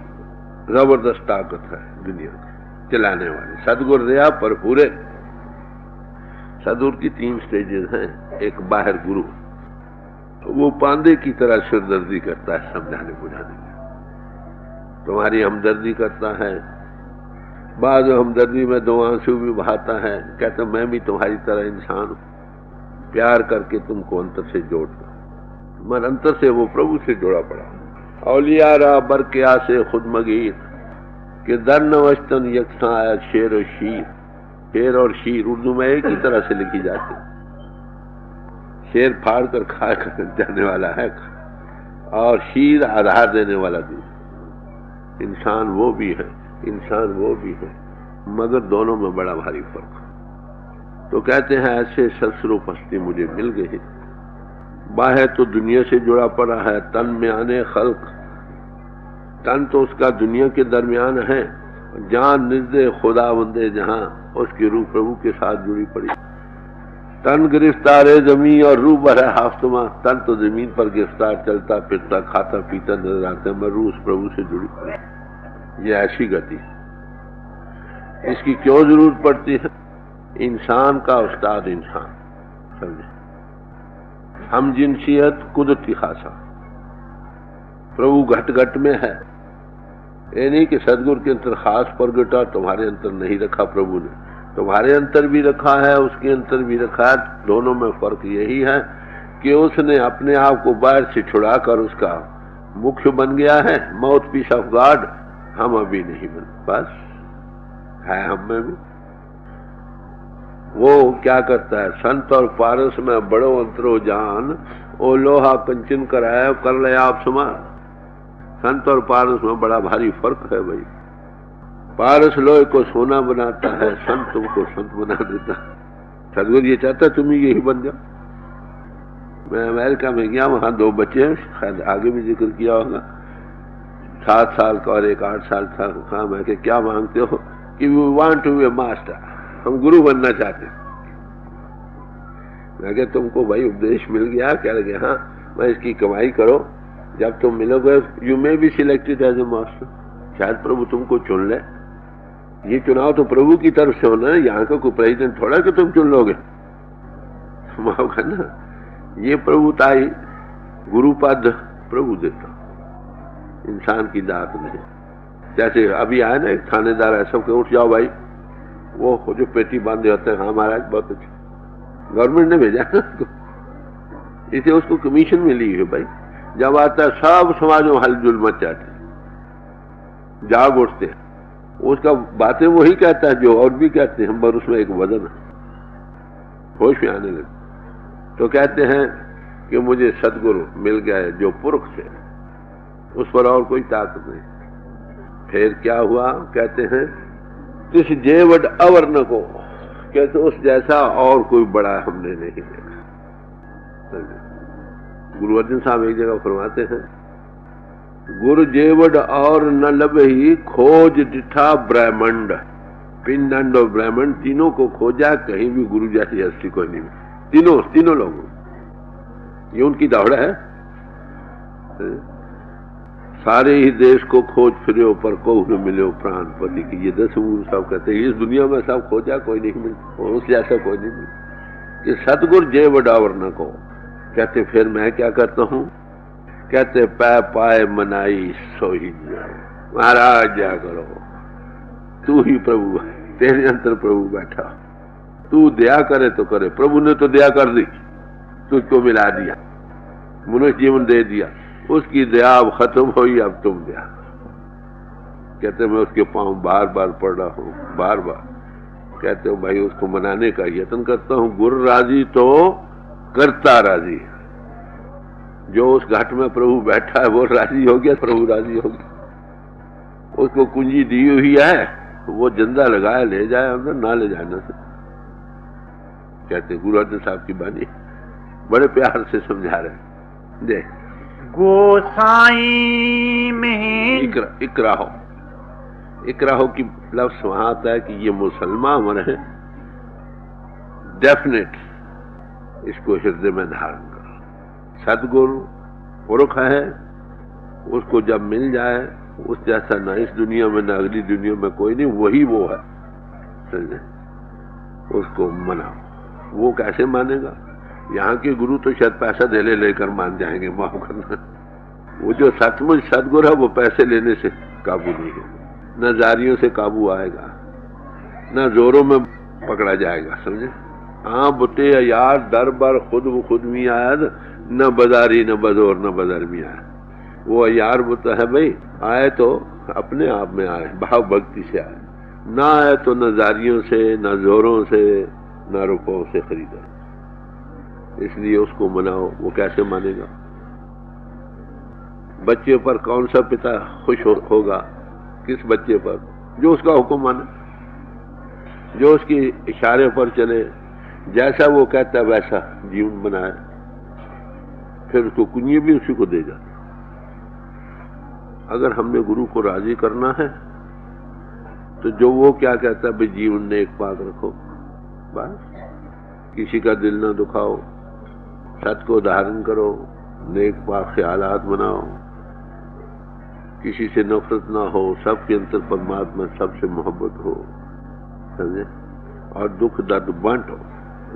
जबरदस्त ताकत है दुनिया की चलाने वाली। सतगुर दिया पर पूरे। सतगुर की 3 स्टेजेस हैं। एक बाहर गुरु, वो पांदे की तरह सिरदर्दी करता है, समझाने बुझाने में तुम्हारी हमदर्दी करता है। बाद हमदर्दी में 2 आंसू भी बहाता है, कहता मैं भी तुम्हारी तरह इंसान हूं, प्यार करके तुमको अंतर से जोड़ता। मन अंतर से वो प्रभु से जोड़ा पड़ा। औलियारा बरकिया से खुद मगीर के दर नवस्तन यकसा शेर और शीर। शेर और शीर उर्दू में एक ही तरह से लिखी जाती। शेर फाड़ कर खा कर जाने वाला है और शीर आधार देने वाला भी। इंसान वो भी है, इंसान वो भी है, मगर दोनों में बड़ा भारी फर्क है। तो कहते हैं ऐसे सत्स्वरूप हस्ती मुझे मिल गई। बाहर तो दुनिया से जुड़ा पड़ा है, तन में आने खल्क, तन तो उसका दुनिया के दरमियान है, जान निज़्दे खुदा बंदे जहां, उसकी रूह प्रभु के साथ जुड़ी पड़ी। तन गिरफ्तार है जमीन और रूह भरा हाफ्तमा। तन तो जमीन पर गिरफ्तार चलता फिरता खाता पीता नजर आता है, मगर रूह उस प्रभु से जुड़ी पड़ी। ये ऐसी गति, इसकी क्यों जरूरत पड़ती है? इंसान का उस्ताद इंसान, समझे। हम जिनसियत कुदरती खासा, प्रभु घट घट में है। ये नहीं कि सदगुरु के अंतर खास प्रगटा तुम्हारे अंतर नहीं रखा प्रभु ने, तुम्हारे अंतर भी रखा है, उसके अंतर भी रखा है। दोनों में फर्क यही है कि उसने अपने आप को बाहर से छुड़ाकर उसका मुख्य बन गया है, माउथ पीस ऑफ गॉड। हम अभी नहीं बन, बस है हम में भी। वो क्या करता है, संत और पारस में बड़ो अंतरो जान, ओ लोहा कंचन कराया कर ले आप समान। संत और पारस में बड़ा भारी फर्क है भाई। पारस लोहे को सोना बनाता है, संत तुमको संत बना देता है। सदगुरु ये चाहता तुम ही यही बन जाओ। मैं अमेरिका में गया, वहां 2 बच्चे हैं, शायद आगे भी जिक्र किया होगा, 7 साल का और एक 8 साल था। हाँ, मैं क्या मांगते हो? कि we want to be a master, हम गुरु बनना चाहते। मैं क्या तुमको भाई उपदेश मिल गया? कह लगे हाँ, मैं इसकी कमाई करो, जब तुम मिलोगे you may be selected as a master, शायद प्रभु तुमको चुन ले। ये चुनाव तो प्रभु की तरफ से होना है, यहाँ का कोई प्रेसिडेंट थोड़ा कि तुम चुन लोगे। माफ करना, ये प्रभुताई गुरु पद प्रभु देता, इंसान की दात नहीं। जैसे अभी आए ना एक थानेदार है, सबके उठ जाओ भाई, वो जो पेटी बांधे होते हैं, हाँ महाराज बहुत अच्छा, गवर्नमेंट ने भेजा ना उसको, इसे उसको कमीशन मिली है भाई। जब आता है सब समाज में हलचल मच जाती, जाग उठते, उसका बातें वही कहता है जो और भी कहते हैं, पर उसमें एक वजन होश में आने लगे। तो कहते हैं कि मुझे सदगुरु मिल गया है जो पुरख से, उस पर और कोई ताकत नहीं। फिर क्या हुआ? कहते हैं किस जेवड अवर्ण को, कहते उस जैसा और कोई बड़ा हमने नहीं देखा। गुरु अर्जुन साहब एक जगह फरमाते हैं, गुरु जेवड और न लबही खोज डिठा ब्रह्मंड, पिंड और ब्रह्मंड तीनों को खोजा, कहीं भी गुरु जैसी हस्ती कोई नहीं मिली। तीनों लोगों, ये उनकी दौड़ है। सारे ही देश को खोज फिरे पर को न मिले प्राणपति की, ये 10 गुरु साहब कहते हैं इस दुनिया में सब खोजा कोई नहीं मिला, उस जैसा कोई नहीं मिला। कि सतगुरु जय वडावर न को, कहते फिर मैं क्या करता हूं? कहते पै पाए मनाई सो ही महाराज क्या करो, तू ही प्रभु है, तेरे अंतर प्रभु बैठा, तू दया करे तो करे। प्रभु ने तो दया कर दी, तुझको मिला दिया, मनुष्य जीवन दे दिया, उसकी दया अब खत्म हुई, अब तुम दया। कहते मैं उसके पांव बार बार पड़ रहा हूं, बार बार। कहते हो भाई उसको मनाने का यत्न करता हूं, गुरु राजी तो करता राजी। जो उस घाट में प्रभु बैठा है वो राजी हो गया, प्रभु राजी हो गया। उसको कुंजी दी हुई है, वो जंदा लगाए ले जाए अंदर, ना ले जाना से। कहते गुरु अर्जुन साहब की बानी बड़े प्यार से समझा रहे। दे गोसाई में इकराहो की लफ्ज वहां आता है कि ये मुसलमान अमर है, डेफिनेट इसको हृदय में धारण करो। सदगुरु पुरख है, उसको जब मिल जाए उस जैसा ना इस दुनिया में ना अगली दुनिया में कोई नहीं, वही वो है, समझे? उसको मनाओ। वो कैसे मानेगा? यहाँ के गुरु तो शायद पैसा दे लेकर मान जाएंगे, माफ करना। वो जो सचमुच सदगुरु है वो पैसे लेने से काबू नहीं है, न जारियों से काबू आएगा, न जोरों में पकड़ा जाएगा, समझे? हाँ बुते यार दर बर खुद में आयद, न बाजारी न बजोर न बदर में आए। वो यार बुता है भाई, आए तो अपने आप में आए, भाव भक्ति से आए, ना आए तो न जारियों से, न जोरों से, न रुपयों से खरीदा। इसलिए उसको मनाओ। वो कैसे मानेगा? बच्चे पर कौन सा पिता खुश होगा? किस बच्चे पर? जो उसका हुक्म माने, जो उसकी इशारे पर चले, जैसा वो कहता है वैसा जीवन बनाए, फिर उसको कुंजी भी उसी को दे जाता। अगर हमने गुरु को राजी करना है तो जो वो क्या कहता है, जीवन ने एक पाक रखो, बस किसी का दिल ना दुखाओ, सत को धारण करो, नेक पाक ख्यालात बनाओ, किसी से नफरत ना हो, सबके अंतर परमात्मा, सबसे मोहब्बत हो, समझे? और दुख दर्द बांटो,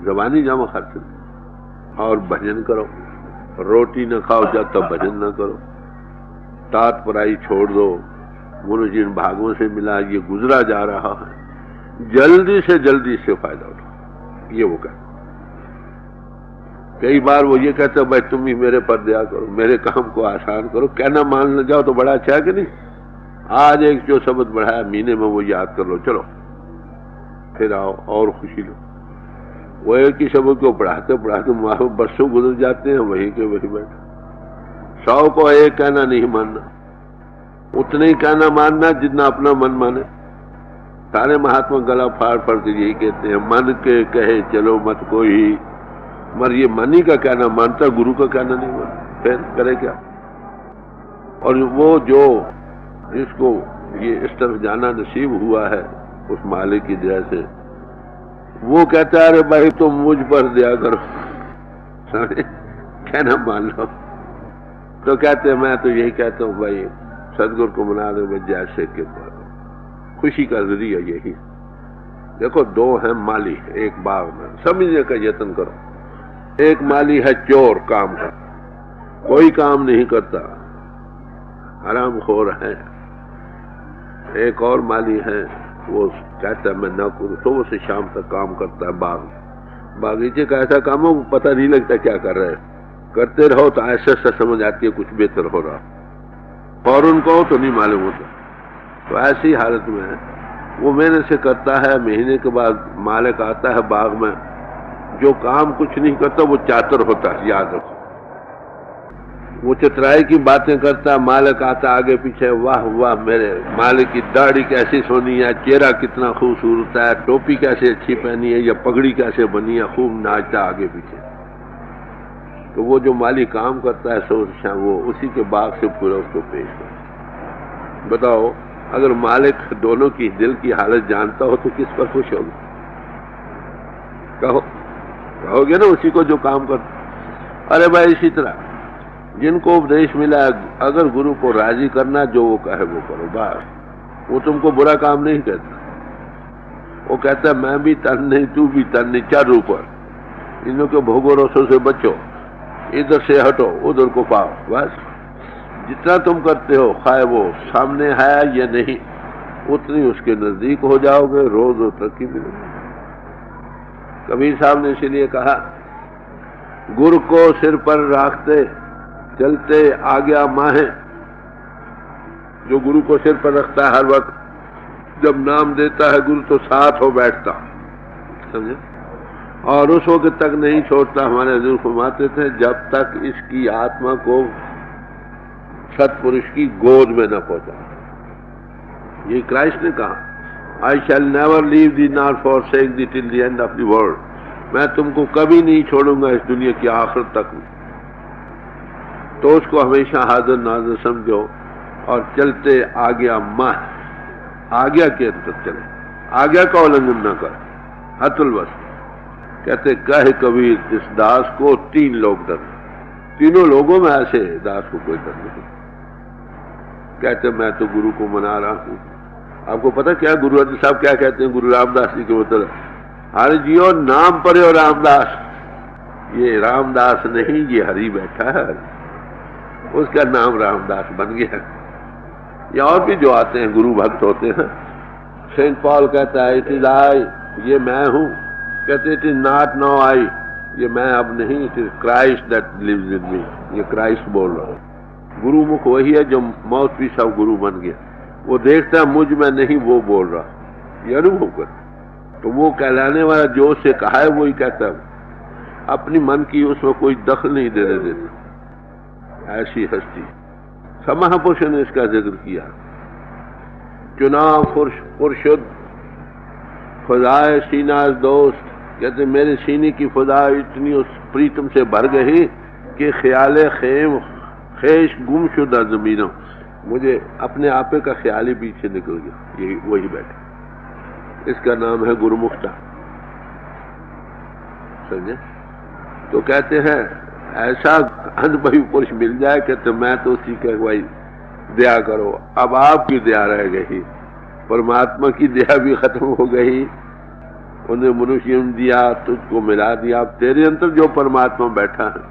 जबानी जमा खर्च, और भजन करो। रोटी न खाओ जब तक भजन न करो, तात पराई छोड़ दो। मनुष्य जिन भागों से मिला, ये गुजरा जा रहा है, जल्दी से फायदा उठाओ। ये वो कहता। कई बार वो ये कहते भाई तुम ही मेरे पर दया करो, मेरे काम को आसान करो। कहना मान न जाओ तो बड़ा अच्छा है कि नहीं? आज एक जो शब्द बढ़ाया महीने में वो याद कर लो, चलो फिर आओ और खुशी लो। वो एक ही शब्द को पढ़ाते बरसों गुजर जाते हैं, वहीं के वही बैठे। 100 को एक कहना नहीं मानना, उतना ही कहना मानना जितना अपना मन माने। सारे महात्मा गला फाड़ के यही कहते हैं, मन के कहे चलो मत कोई, मगर ये मनी का कहना मानता, गुरु का कहना नहीं मानता, फिर करे क्या? और वो जो जिसको ये इस तरफ जाना नसीब हुआ है, उस मालिक की दया से। वो कहता है अरे भाई तुम मुझ पर दया करो, कहना मान लो। तो कहते मैं तो यही कहता हूँ भाई सदगुरु को मना दो, जैसे के खुशी का जरिया यही। देखो दो हैं माली एक बाग में, समझने का यत्न करो। एक माली है चोर, काम का कोई काम नहीं करता, हरामखोर है। एक और माली है वो कहता है मैं न करूं, सुबह से शाम तक काम करता है बागीचे का ऐसा काम है वो पता नहीं लगता क्या कर रहे हैं। करते रहो तो ऐसा ऐसा समझ आती है कुछ बेहतर हो रहा, और उनको तो नहीं मालूम होता। तो ऐसी हालत में वो मेहनत से करता है, महीने के बाद मालिक आता है बाग में, जो काम कुछ नहीं करता वो चातुर होता है, याद रखो। वो चतुराई की बातें करता है, मालिक आता आगे पीछे, वाह वाह मेरे मालिक की दाढ़ी कैसी सोनी है, चेहरा कितना खूबसूरत है, टोपी कैसे अच्छी पहनी है, या पगड़ी कैसे बनी है, खूब नाचता आगे पीछे। तो वो जो माली काम करता है सोचा वो उसी के बाग से पूरा उसको पेश कर। बताओ अगर मालिक दोनों की दिल की हालत जानता हो तो किस पर खुश होगा? कहोगे ना उसी को जो काम करता। अरे भाई इसी तरह जिनको उपदेश मिला अगर गुरु को राजी करना, जो वो कहे वो करो बस। वो तुमको बुरा काम नहीं कहता, वो कहता है मैं भी तन नहीं तू भी तन नहीं, चल ऊपर, इन के भोगो रोसों से बचो, इधर से हटो उधर को पाओ। बस जितना तुम करते हो खाए वो सामने है या नहीं, उतनी उसके नजदीक हो जाओगे, रोज और तरक्की मिलेगी। कबीर साहब ने इसीलिए कहा गुरु को सिर पर रखते चलते आज्ञा माहे। जो गुरु को सिर पर रखता है हर वक्त, जब नाम देता है गुरु तो साथ हो बैठता, समझे, और उस वक्त तक नहीं छोड़ता। हमारे हजूर फरमाते थे जब तक इसकी आत्मा को सत्पुरुष की गोद में न पहुंचा। ये क्राइस्ट ने कहा I shall never leave thee not forsake thee till the end of the world. मैं तुमको कभी नहीं छोड़ूंगा इस दुनिया की आखिर तक। तो उसको हमेशा हाजिर नाजिर समझो और चलते आज्ञा माह, आज्ञा के अंदर चले, आज्ञा का उल्लंघन न कर। हतुल बस कहते कहे कबीर इस दास को तीन लोग डर, तीनों लोगों में ऐसे दास को कोई डर नहीं। कहते मैं तो गुरु को मना रहा हूं। आपको पता क्या गुरु अर्जन साहब क्या कहते हैं गुरु रामदास जी के मतलब? हर जियो नाम पर हो रामदास। ये रामदास नहीं, ये हरि बैठा है, उसका नाम रामदास बन गया। या और भी जो आते हैं गुरु भक्त होते हैं। सेंट पॉल कहता है इट इज आई, ये मैं हूं। कहते it is not now I, ये मैं अब नहीं, it is Christ that lives in me. ये क्राइस्ट बोल रहा है। गुरु मुख वही है जो माउथ पीस ऑफ गुरु बन गया। वो देखता है मुझ में नहीं, वो बोल रहा, ये अनुभव कर। तो वो कहलाने वाला जो उससे कहा है वही कहता है, अपनी मन की उसमें कोई दखल नहीं देने देता। ऐसी हस्ती महापुरुष ने इसका जिक्र किया। चुनाव पुरुषुद्ध खुदाए सीना दोस्त। कहते मेरे सीने की खुदा इतनी उस प्रीतम से भर गई कि ख्याले खेम खेश गुमशुदा जमीनों, मुझे अपने आपे का ख्याल ही पीछे निकल गया। यही वही बैठे, इसका नाम है गुरुमुखता। समझे? तो कहते हैं ऐसा अनुभवी पुरुष मिल जाए कि तो मैं तो उसी का भाई दया करो। अब आपकी दया रह गई, परमात्मा की दया भी खत्म हो गई। उन्हें मनुष्य दिया, तुझको मिला दिया। अब तेरे अंदर जो परमात्मा बैठा है,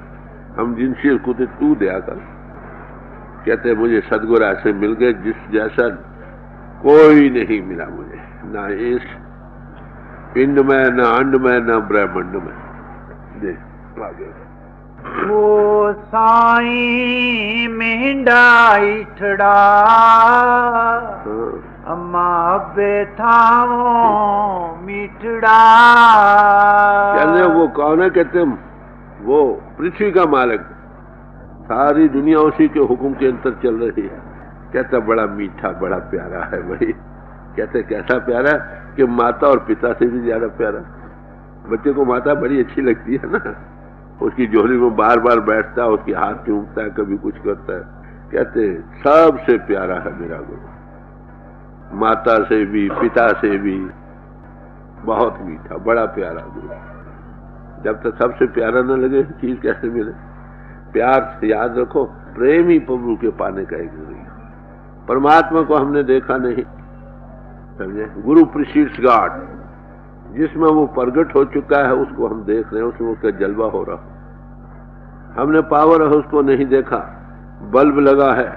हम जिनसे खुद तू दया कर। कहते मुझे सदगुरु ऐसे मिल गए जिस जैसा कोई नहीं मिला मुझे, ना इस पिंड में, ना अंड में, ना ब्रह्मांड में। आगे वो साईं मेंढा इठड़ा अम्मा बेथाओ मिठड़ा। कहते वो कौन है? कहते वो पृथ्वी का मालिक, सारी दुनिया उसी के हुक्म के अंतर चल रही है। कहता बड़ा मीठा बड़ा प्यारा है भाई। कहते कैसा प्यारा कि माता और पिता से भी ज्यादा प्यारा। बच्चे को माता बड़ी अच्छी लगती है ना, उसकी झोली में बार बार बैठता है, उसकी हाथ चूमता है, कभी कुछ करता है। कहते सबसे प्यारा है मेरा गुरु। माता से भी, पिता से भी बहुत मीठा, बड़ा प्यारा गुरु। जब तक सबसे प्यारा न लगे चीज कैसे मिले? प्यार से याद रखो, प्रेम ही प्रभु के पाने का एक जरिया। परमात्मा को हमने देखा नहीं, समझे? गुरु प्रीसीड्स गॉड, जिसमें वो प्रगट हो चुका है उसको हम देख रहे हैं, उसमें उसका जलवा हो रहा। हमने पावर हाउस को नहीं देखा, बल्ब लगा है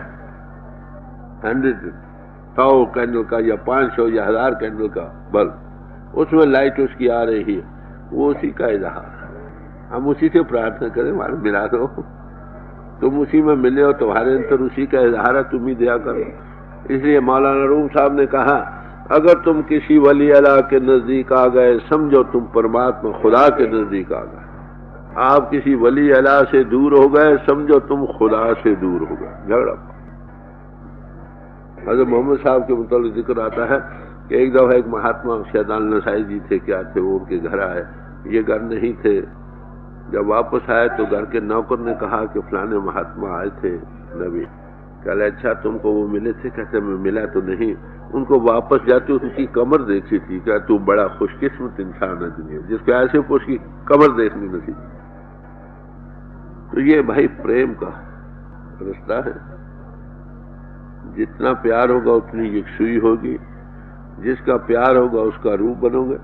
100 कैंडल का या 500 या 1000 कैंडल का बल्ब, उसमें लाइट उसकी आ रही है, वो उसी का इजहार है। हम उसी से प्रार्थना करें, हमारे मिला दो, तुम उसी में मिले हो, तुम्हारे अंदर उसी का इजहार है, तुम ही दिया करो। इसलिए मौलाना रूम साहब ने कहा, अगर तुम किसी वली अल्लाह के नजदीक आ गए, समझो तुम परमात्मा खुदा के नजदीक आ गए। आप किसी वली अल्लाह से दूर हो गए, समझो तुम खुदा से दूर हो गए। झगड़ा। हज़रत मोहम्मद साहब के मुतालिक जिक्र आता है कि एक दफा एक महात्मा शैदान नसाई जी थे, क्या थे, वो उनके घर आए, ये घर नहीं थे। जब वापस आए तो घर के नौकर ने कहा कि फलाने महात्मा आए थे नबी। कल अच्छा तुमको वो मिले थे? कहते मैं मिला तो नहीं। उनको वापस जाते उसकी कमर देखी थी। क्या तू बड़ा खुशकिस्मत इंसान है दुनिया, जिसको ऐसे उसकी कमर देखनी नसीब। तो ये भाई प्रेम का रास्ता है। जितना प्यार होगा उतनी यकसुई होगी, जिसका प्यार होगा उसका रूप बनोगे।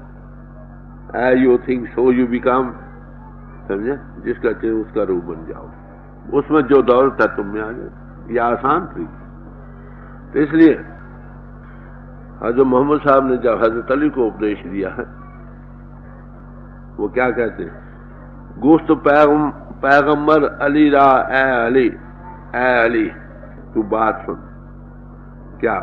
As you think so you become, समझे? जिसका चाहिए उसका रूप बन जाओ। उसमें जो दौलत है तुम में आ जाए, यह आसान थी। तो इसलिए हजरत मोहम्मद साहब ने जब हजरत अली को उपदेश दिया है, वो क्या कहते हैं? गुस्त पैगंबर अली रा, ए अली तू बात सुन। क्या?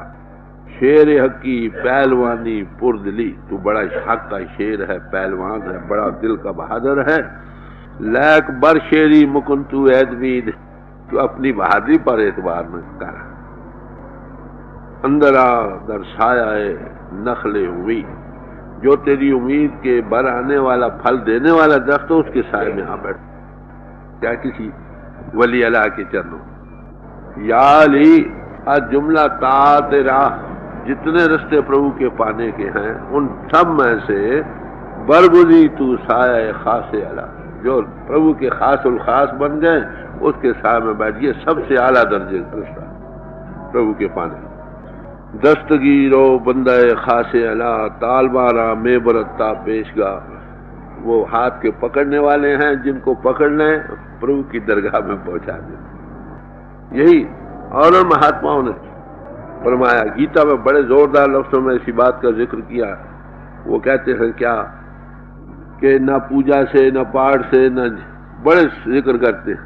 शेर हकी पहलवानी पुरदिली, तू बड़ा हक का शेर है, पहलवान है, बड़ा दिल का बहादुर है। लैक बर शेरी मुकुंतु एदमीद, तू अपनी बहादुरी पर एतबार न कर। अंदरा दर्शाया नखले उम्मीद, जो तेरी उम्मीद के बर आने वाला फल देने वाला दरख्त हो, उसके साए में आ बैठ। क्या किसी वली अल्लाह के चरणों। या अली आज जुमला ता तेरा, जितने रिश्ते प्रभु के पाने के हैं उन सब में से बरगुजी तू साया खास अला, जो प्रभु के खास उल खास बन गए उसके साए में बैठ गए। सबसे आला दर्जे का रिश्ता प्रभु के पाने। दस्तगीरो बंदा खास अला, तालबारा में बरता पेशगा, वो हाथ के पकड़ने वाले हैं जिनको पकड़ने प्रभु की दरगाह में पहुंचा दे। यही और महात्माओं ने फरमाया। गीता में बड़े जोरदार लफ्जों में इसी बात का जिक्र किया। वो कहते हैं क्या कि न पूजा से, न पाठ से, न बड़े जिक्र करते हैं,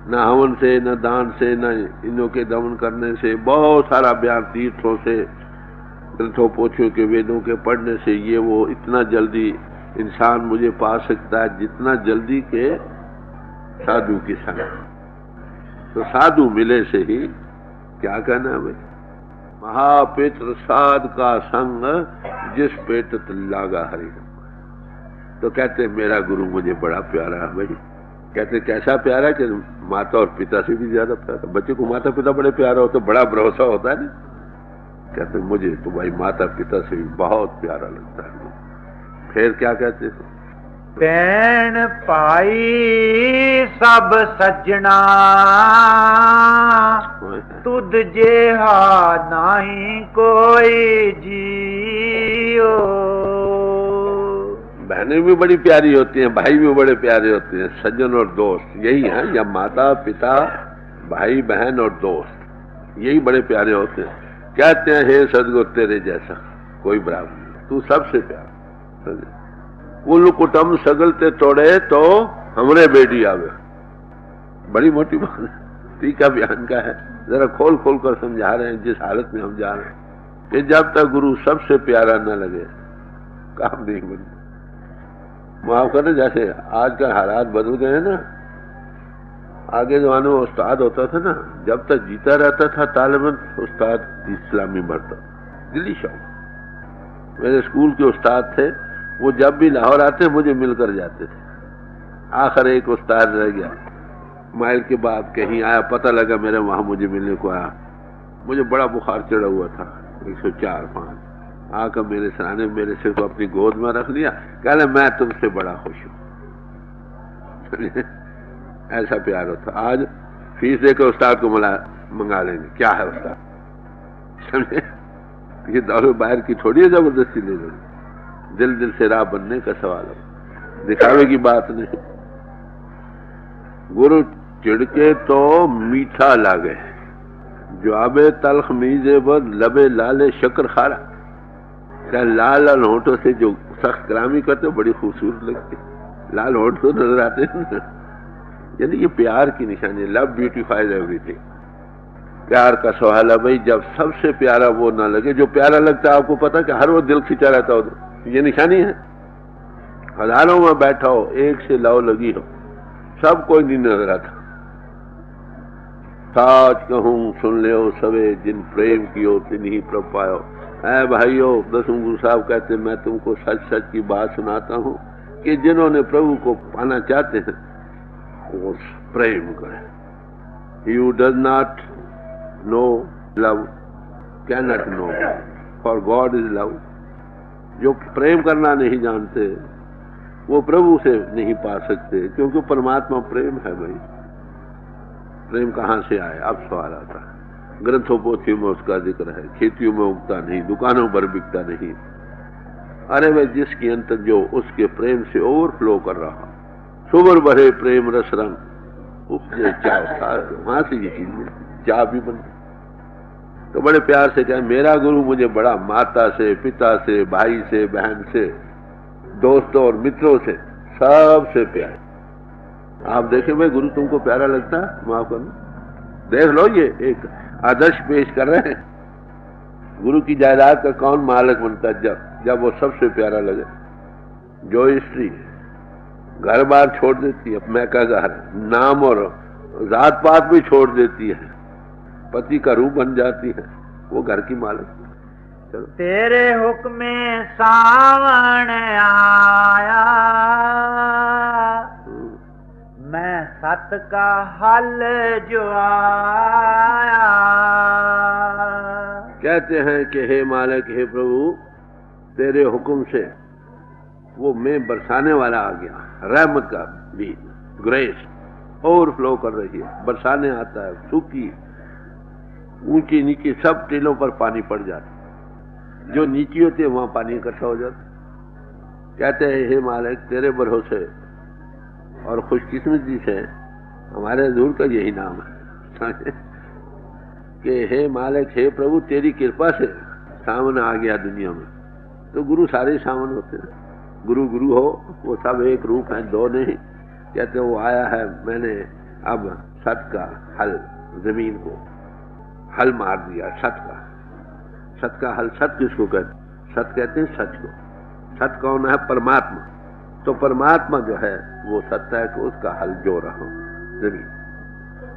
न हवन से, न दान से, न इनों के दमन करने से, बहुत सारा बयान तीर्थों से, ग्रंथों पोथियों के, वेदों के पढ़ने से। ये वो इतना जल्दी इंसान मुझे पा सकता है जितना जल्दी के साधु के संग। तो साधु मिले से ही क्या कहना है भाई? महापित्र साध का संग जिस पेटत लागा हरि। तो कहते मेरा गुरु मुझे बड़ा प्यारा है भाई। कहते कैसा प्यारा कि माता और पिता से भी ज्यादा प्यारा। बच्चे को माता पिता बड़े प्यारा होते, बड़ा भरोसा होता है ना। कहते मुझे तो भाई माता पिता से भी बहुत प्यारा लगता है। फिर क्या कहते थे? भैन भाई सब सज्जना, तुद जेहा नहीं कोई जियो। बहनें भी बड़ी प्यारी होती हैं, भाई भी बड़े प्यारे होते हैं। सज्जन और दोस्त यही है, या माता पिता, भाई बहन और दोस्त, यही बड़े प्यारे होते हैं। कहते हैं हे सदगुरु तेरे जैसा कोई बराबर, तू सबसे प्यारा। कुल कुटुंब सगलते तोड़े तो हमरे बेटी आवे। बड़ी मोटी बात है, टीका बयान का है। जरा खोल खोल कर समझा रहे हैं जिस हालत में हम जा रहे हैं कि जब तक गुरु सबसे प्यारा न लगे काम नहीं बनता। माफ करें, जैसे आज का हालात बदल गए हैं ना। आगे जमाने में उस्ताद होता था ना, जब तक जीता रहता था तालिबान उस्ताद इस्लामी भरता, दिल्ली शौक। मेरे स्कूल के उस्ताद थे, वो जब भी लाहौर आते मुझे मिलकर जाते थे। आखिर एक उस्ताद रह गया, माइल के बाद कहीं आया, पता लगा मेरे वहां मुझे मिलने को आया। मुझे बड़ा बुखार चढ़ा हुआ था, 104-5 आकर मेरे सराहने मेरे सिर को अपनी गोद में रख लिया, कहले मैं तुमसे बड़ा खुश हूं। ऐसा प्यार होता। आज फीस देकर उस्ताद को मंगा लेंगे, क्या है उस्ताद, समझे? ये दौड़ बाहर की थोड़ी है जबरदस्ती ले लो, दिल से राह बनने का सवाल है, दिखावे की बात नहीं। गुरु चिड़के तो मीठा लागे, जवाबे तलख मीजे बद लबे लाले शक्र खारा। क्या लाल लाल होठों से जो सख्त कलामी करते बड़ी खूबसूरत लगती, लाल होठ तो नजर आते हैं। यानी ये प्यार की निशानी है। Love beautifies everything. प्यार का सवाल है भाई, जब सबसे प्यारा वो ना लगे जो प्यारा लगता है, आपको पता कि हर वो दिल खींचा रहता हो, ये निशानी है। हजारों में बैठा हो, एक से लव लगी हो, सब कोई नहीं नजर आता। साच कहूं सुन ले सवे, जिन प्रेम कियो तिन्हीं प्रभ पायो। ऐ भाइयों, दसवें गुरु साहब कहते मैं तुमको सच सच की बात सुनाता हूं कि जिन्होंने प्रभु को पाना चाहते हैं वो प्रेम करें। You does not know love can not know, for God is love. जो प्रेम करना नहीं जानते वो प्रभु से नहीं पा सकते, क्योंकि परमात्मा प्रेम है भाई। प्रेम कहां से आए, अब सवाल आता है। ग्रंथों पोथियों में उसका जिक्र है, खेतियों में उगता नहीं, दुकानों पर बिकता नहीं। अरे भाई, जिसकी अंतर जो उसके प्रेम से ओवरफ्लो कर रहा, सुबर भरे प्रेम रस रंग उपजे चाव, वहां से ये चीज चाह भी बनती। तो बड़े प्यार से कहे मेरा गुरु मुझे बड़ा माता से, पिता से, भाई से, बहन से, दोस्तों और मित्रों से, सबसे प्यार। आप देखें भाई, गुरु तुमको प्यारा लगता है, माफ करना, देख लो, ये एक आदर्श पेश कर रहे हैं। गुरु की जायदाद का कौन मालिक बनता है? जब वो सबसे प्यारा लगे। जो स्त्री घर बार छोड़ देती है, मैं का घर, नाम और जात पात भी छोड़ देती है, पति का रूप बन जाती है, वो घर की मालिक। चलो, तेरे हुक्म सावन आया, मैं सत का हल जो आया। कहते हैं कि हे मालिक, हे प्रभु, तेरे हुक्म से वो मैं बरसाने वाला आ गया। रहमत का बीज, ग्रेस ओवरफ्लो कर रही है, बरसाने आता है। सूखी ऊंची नीची सब टीलों पर पानी पड़ जाता, जो नीची होती है वहां पानी इकट्ठा हो जाता। कहते हैं हे मालिक, तेरे भरोसे और खुशकिस्मती से, हमारे हजूर का यही नाम है कि हे मालिक, हे प्रभु, तेरी कृपा से सावन आ गया दुनिया में। तो गुरु सारे सावन होते हैं। गुरु गुरु हो, वो सब एक रूप है, दो नहीं। कहते वो आया है, मैंने अब सत का हल, जमीन को हल मार दिया। सत का हल, सत किसको कहते? सत कहते हैं सच को। सत कौन है? परमात्मा। तो परमात्मा जो है वो सत्य है कि उसका हल जो रहा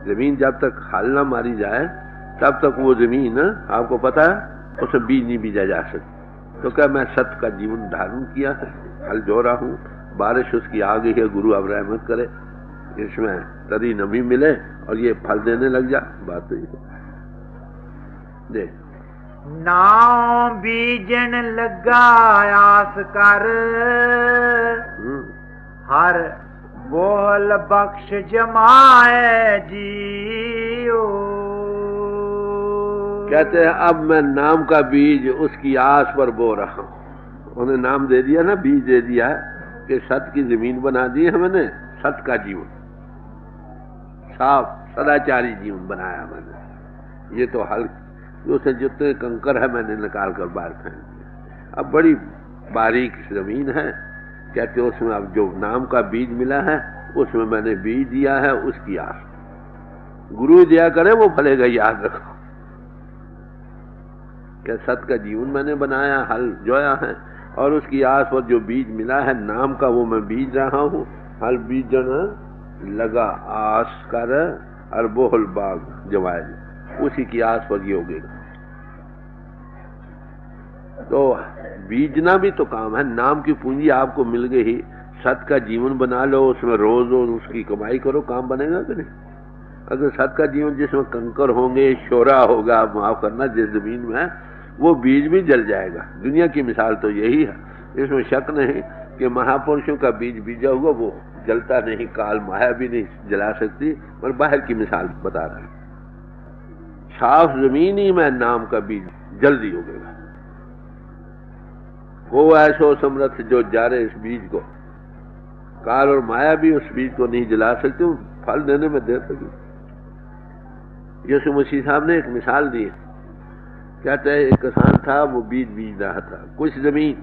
जमीन जब तक हल ना मारी जाए तब तक वो जमीन, आपको पता है, उसे बीज नहीं बीजा जा सकता। तो क्या मैं सत्य का जीवन धारण किया है, हल जो रहा हूं, बारिश उसकी आ गई है, गुरु अब रहमत करे, इसमें तरी नमी मिले और ये फल देने लग जा। बात तो ये देख, नाव बीजन लगा आस कर, हर बोल बख्श जमाए जियो। कहते हैं अब मैं नाम का बीज उसकी आस पर बो रहा हूं। उन्हें नाम दे दिया ना, बीज दे दिया है कि सत की जमीन बना दी है मैंने, सत का जीवन, साफ सदाचारी जीवन बनाया मैंने। ये तो हल उसे जितने कंकर है मैंने निकाल कर बाहर फेंक दिया। अब बड़ी बारीक जमीन है, कहते उसमें अब जो नाम का बीज मिला है उसमें मैंने बीज दिया है, उसकी आस गुरु दिया करे वो फलेगा, याद रखो। क्या सत का जीवन मैंने बनाया, हल जोया है, और उसकी आस पर जो बीज मिला है नाम का वो मैं बीज रहा हूं। हल बीजन लगा आस कर, अरबोहल बाग जवाए, उसी की आस पर ये उगेगा। तो बीजना भी तो काम है। नाम की पूंजी आपको मिल गई, सत का जीवन बना लो, उसमें रोज रोज उसकी कमाई करो, काम बनेगा कि नहीं? अगर सत का जीवन जिसमें कंकर होंगे, शोरा होगा, माफ करना, जिस जमीन में वो बीज भी जल जाएगा। दुनिया की मिसाल तो यही है, इसमें शक नहीं कि महापुरुषों का बीज बीजा हुआ वो जलता नहीं, काल माया भी नहीं जला सकती। पर बाहर की मिसाल बता रहा है, साफ जमीन ही में नाम का बीज जल्दी उगेगा। वो ऐसो समर्थ जो जारे इस बीज को, काल और माया भी उस बीज को नहीं जला सकते, फल देने में देर लगी। यीशु मसीह साहब ने एक मिसाल दी, कहते हैं एक किसान था, वो बीज बीज रहा था। कुछ जमीन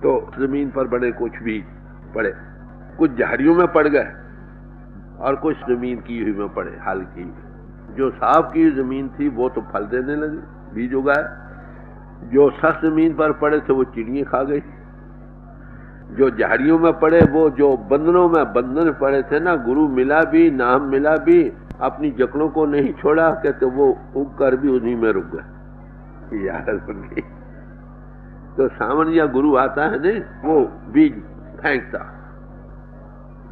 तो जमीन पर बड़े कुछ बीज पड़े, कुछ झाड़ियों में पड़ गए और कुछ जमीन की हुई में पड़े, हल की। जो साफ की जमीन थी वो तो फल देने लगी, बीज उगाए। जो सख्त जमीन पर पड़े थे वो चिड़ियां खा गई। जो झाड़ियों में पड़े, वो जो बंधनों में बंधन पड़े थे ना, गुरु मिला भी, नाम मिला भी, अपनी जकड़ों को नहीं छोड़ा, कहते वो उग कर भी उन्हीं में रुक गए। ये हालत बन गई। तो सावन या गुरु आता है नहीं, वो बीज फेंकता।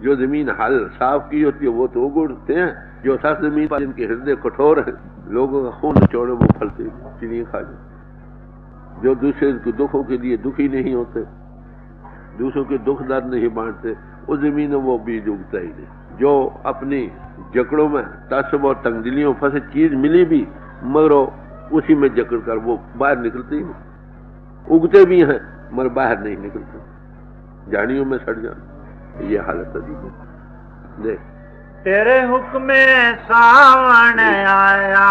जो जमीन हल साफ की होती है वो तो उग उठते हैं। जो सख्त जमीन पर जिनके हृदय कठोर है, लोगों का खून निचोड़े, वो फलते चिड़ियां खा जाए। जो दूसरे के दुखों के लिए दुखी नहीं होते, दूसरों के दुख दर्द नहीं बांटते, उस जमीन में वो बीज उगता ही नहीं। जो अपनी जकड़ों में तस्ब और तंगदिलियों फंसे, चीज मिली भी मगर उसी में जकड़ कर वो बाहर निकलते ही नहीं। उगते भी हैं मगर बाहर नहीं निकलते, झाड़ियों में सड़ जाते। ये हालत अजीब है। देख, तेरे हुक्म सावन आया,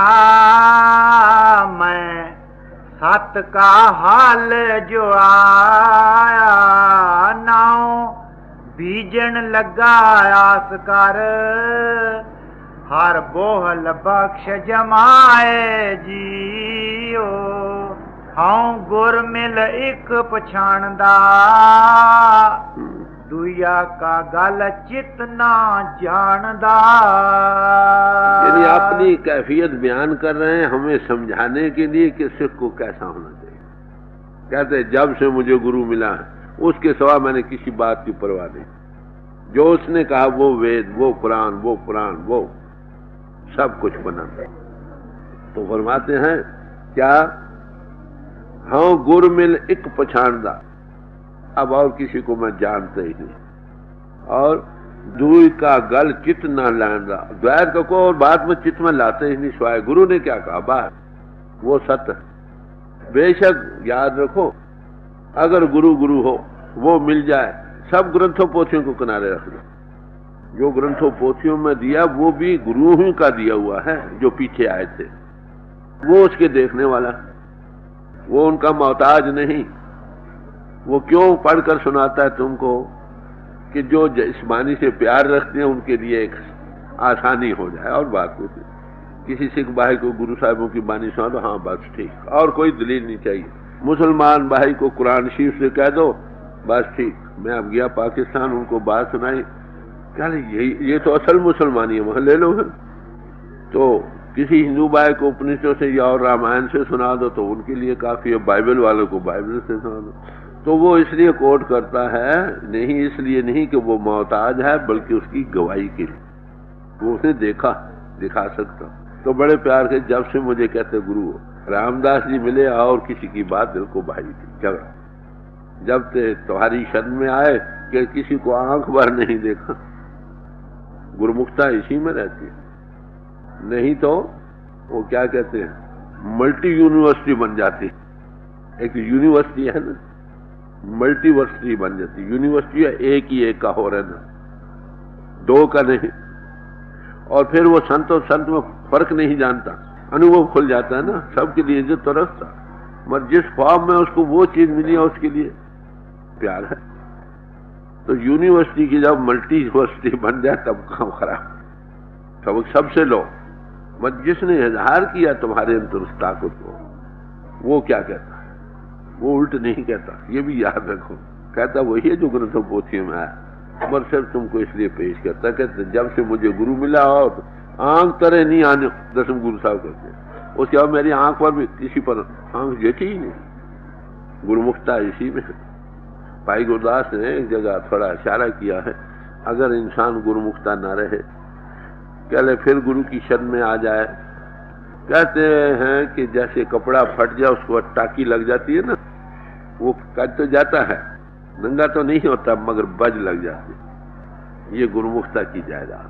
मैं सत का हाल जो आया, नाव बीजन लगा आस कर, हर बोहल बख्श जमाए जियो। हां गुर मिल एक पछाणदा, दुया का गल चित ना जानदा। यानी अपनी कैफियत बयान कर रहे हैं हमें समझाने के लिए कि सिख को कैसा होना चाहिए। कहते जब से मुझे गुरु मिला है उसके सिवा मैंने किसी बात की परवाह नहीं। जो उसने कहा वो वेद, वो कुरान, वो पुराण, वो सब कुछ बना। तो फरमाते हैं क्या, हाँ गुर मिल एक पछाणदा, अब और किसी को मैं जानता ही नहीं। और दूर का गल चित ना लांदा, द्वैत का को और बात में चित्त में लाते ही नहीं। स्वाय गुरु ने क्या कहा, बात वो सत्य। बेशक याद रखो, अगर गुरु गुरु हो वो मिल जाए, सब ग्रंथों पोथियों को किनारे रख दो। जो ग्रंथों पोथियों में दिया वो भी गुरु ही का दिया हुआ है, जो पीछे आए थे। वो उसके देखने वाला, वो उनका मोहताज नहीं। वो क्यों पढ़कर सुनाता है तुमको कि जो जिस्मानी से प्यार रखते हैं उनके लिए एक आसानी हो जाए। और बात कुछ, किसी सिख भाई को गुरु साहिबों की बानी सुना दो, हाँ बस ठीक, और कोई दलील नहीं चाहिए। मुसलमान भाई को कुरान शरीफ से कह दो, बस ठीक। मैं अब गया पाकिस्तान, उनको बात सुनाई, क्या ये तो असल मुसलमानी है, वहां ले लो है। तो किसी हिंदू भाई को उपनिषदों से या और रामायण से सुना दो तो उनके लिए काफी है। बाइबल वालों को बाइबल से सुना दो। तो वो इसलिए कोट करता है नहीं, इसलिए नहीं कि वो मोहताज है, बल्कि उसकी गवाही के लिए। वो उसने देखा, दिखा सकता। तो बड़े प्यार से जब से मुझे कहते गुरु रामदास जी मिले और किसी की बात दिल को भाई थी। जब से तुम्हारी शरण में आए कि किसी को आंख भर नहीं देखा। गुरुमुखता इसी में रहती है, नहीं तो वो क्या कहते हैं, मल्टी यूनिवर्सिटी बन जाती। एक यूनिवर्सिटी है ना, मल्टीवर्सिटी बन जाती। यूनिवर्सिटी है एक ही एक का हो रहना, दो का नहीं। और फिर वो संत और संत में फर्क नहीं जानता, अनुभव खुल जाता है ना, सबके लिए इज्जत तो रखता, मगर जिस फॉर्म में उसको वो चीज मिली है उसके लिए प्यार है। तो यूनिवर्सिटी की जब मल्टी यूनिवर्सिटी बन जाए तब काम खराब। सबसे लो, मत जिसने इजहार किया तुम्हारे अंदर उस ताकत को, वो क्या कहता है, वो उल्ट नहीं कहता। ये भी याद रखो, कहता वही है जो ग्रंथों पोथियों में आया, मगर सिर्फ तुमको इसलिए पेश करता। कहते जब से मुझे गुरु मिला और आंख तरह नहीं आने, दसम गुरु साहब कहते, उसके बाद मेरी आंख पर भी किसी पर आंख जची ही नहीं। गुरुमुखता इसी में है। भाई गुरदास ने एक जगह थोड़ा इशारा किया है, अगर इंसान गुरुमुखता न रहे, कहले फिर गुरु की शरण में आ जाए कहते हैं कि जैसे कपड़ा फट जाए उसको टाकी लग जाती है ना, वो कट तो जाता है, नंगा तो नहीं होता, मगर बज लग जाती है। ये गुरुमुखता की जायदाद।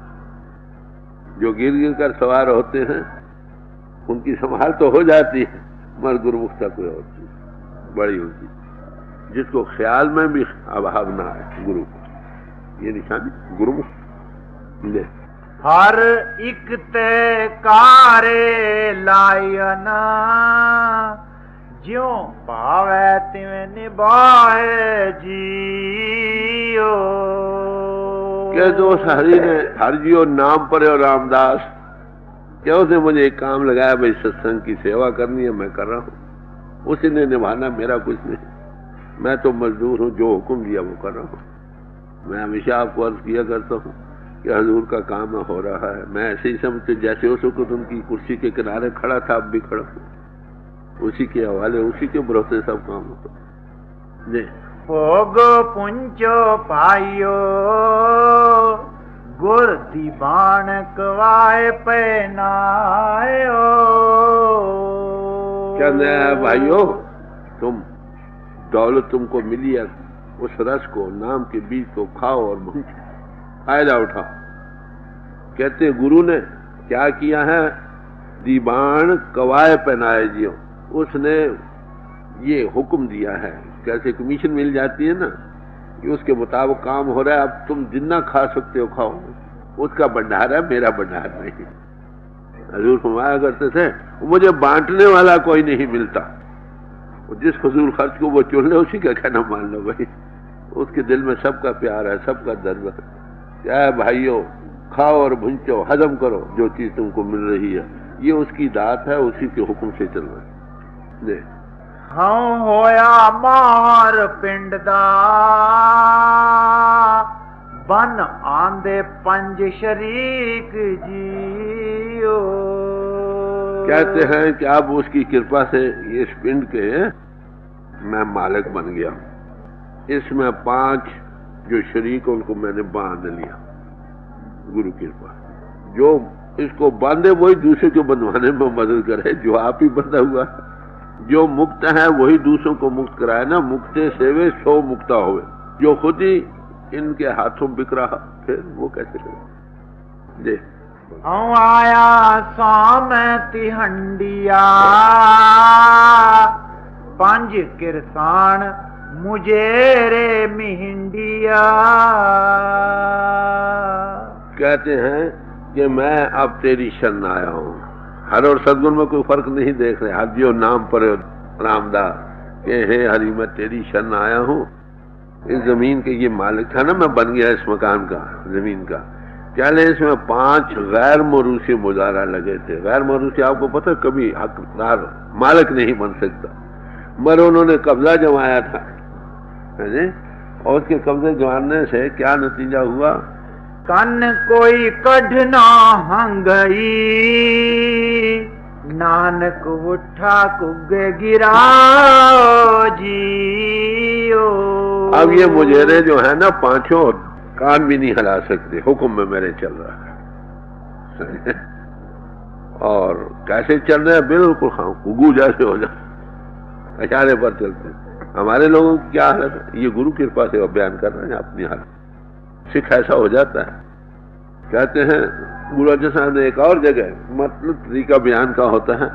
जो गिर गिर कर सवार होते हैं उनकी संभाल तो हो जाती है, मगर गुरुमुखता कोई और चीज बड़ी होती, जिसको ख्याल में भी अभाव ना है गुरु को। ये निशानी गुरुमुख ले। हर एक ते कारे लायना, ज्यों पावे तिवें निभाए जियो। क्या दोस्त हरि ने हर जियो नाम पर और रामदास, क्या उसने मुझे एक काम लगाया, भाई सत्संग की सेवा करनी है, मैं कर रहा हूँ, उसी ने निभाना, मेरा कुछ नहीं। मैं तो मजदूर हूँ, जो हुक्म दिया वो कर रहा हूँ। मैं हमेशा आपको अर्ज किया करता हूँ कि हजूर का काम हो रहा है। मैं ऐसे ही समझते जैसे उस वक्त उनकी कुर्सी के किनारे खड़ा था, अब भी खड़ा हूँ, उसी के हवाले, उसी के भरोसे सब काम होता जी। भोग पुंचो पाइयो, गुर दीवान कवाए पहनायो। क्या नया भाइयों, तुम दौलत तुमको मिली है, उस रस को, नाम के बीज को खाओ और फायदा उठाओ। कहते गुरु ने क्या किया है, दीवान कवाए पहनाए जियो। उसने ये हुक्म दिया है, कैसे कमीशन मिल जाती है ना, कि उसके मुताबिक काम हो रहा है, अब तुम जितना खा सकते हो खाओ, उसका भंडार है, मेरा भंडार नहीं। हजूर फरमाया करते थे, मुझे बांटने वाला कोई नहीं मिलता, जिस फजूल खर्च को वो चुन ले उसी का कहना मान लो भाई। उसके दिल में सबका प्यार है, सबका दर्द है। क्या है भाइयों, खाओ और भुंचो, हजम करो जो चीज तुमको मिल रही है, ये उसकी दात है, उसी के हुक्म से चल रहा है। हाँ होया मार पिंड दा, बन आंदे पंज शरीक जियो। कहते हैं कि अब उसकी कृपा से इस पिंड के मैं मालिक बन गया। इसमें 5 जो शरीक उनको मैंने बांध लिया, गुरु कृपा। जो इसको बांधे वही दूसरे को बंधवाने में मदद करे, जो आप ही बंधा हुआ है। जो मुक्त है वही दूसरों को मुक्त कराए ना, मुक्ते सेवे सो मुक्ता होवे। जो खुद ही इनके हाथों बिक रहा, फिर वो कैसे करे। जी हूँ आया साम तिहंडिया, पंज किरसान मुझे रे मिहिंडिया। कहते हैं कि मैं अब तेरी शरण आया हूँ। हर और सदगुण में कोई फर्क नहीं देख रहे, हर जो नाम पर रामदास के हे हरि मैं तेरी शरण आया हूँ। इस जमीन के ये मालिक था ना, मैं बन गया इस मकान का, जमीन का। चले इसमें 5 गैर मरूसी मुजारा लगे थे। गैर मरूसी आपको पता, कभी हकदार मालिक नहीं बन सकता, मगर उन्होंने कब्जा जमाया था, और उसके कब्जे जमाने से क्या नतीजा हुआ, कन कोई कढ़ना हंगई, नानक उठा कुगे गिरा जियो। अब ये मुझेरे जो है ना, 5 कान भी नहीं हिला सकते, हुक्म में मेरे चल रहा है। और कैसे चल रहे हैं, बिल्कुल गुगू जैसे हो जाए, इशारे पर चलते हैं। हमारे लोगों की क्या हालत है, ये गुरु कृपा से बयान कर रहे हैं अपनी हालत। सिख ऐसा हो जाता है। कहते हैं गुरु अर्जन साहब ने एक और जगह मतलब तरीका बयान का होता है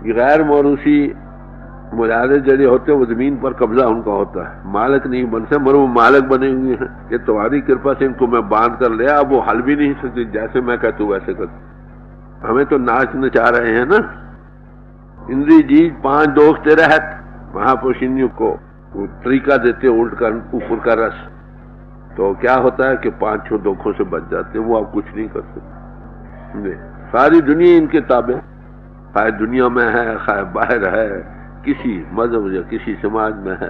कि गैर मौरूसी मुजाहिद जड़े होते हैं, वो जमीन पर कब्जा उनका होता है, मालिक नहीं बन सकते, मगर वो मालिक बने हुए हैं कि तुम्हारी कृपा से इनको मैं बांध कर लिया, अब वो हल भी नहीं सकते, जैसे मैं कहता हूँ वैसे कर। हमें तो नाच नचा रहे हैं ना, इंद्री जी 5 दोस्त रहत महापुरुषियों को तरीका देते उल्ट कर ऊपर का रस, तो क्या होता है कि 5 दुखों से बच जाते, वो आप कुछ नहीं कर सकते। सारी दुनिया इनके ताबे, खाए दुनिया में है खाए बाहर है, किसी मजहब या किसी समाज में है,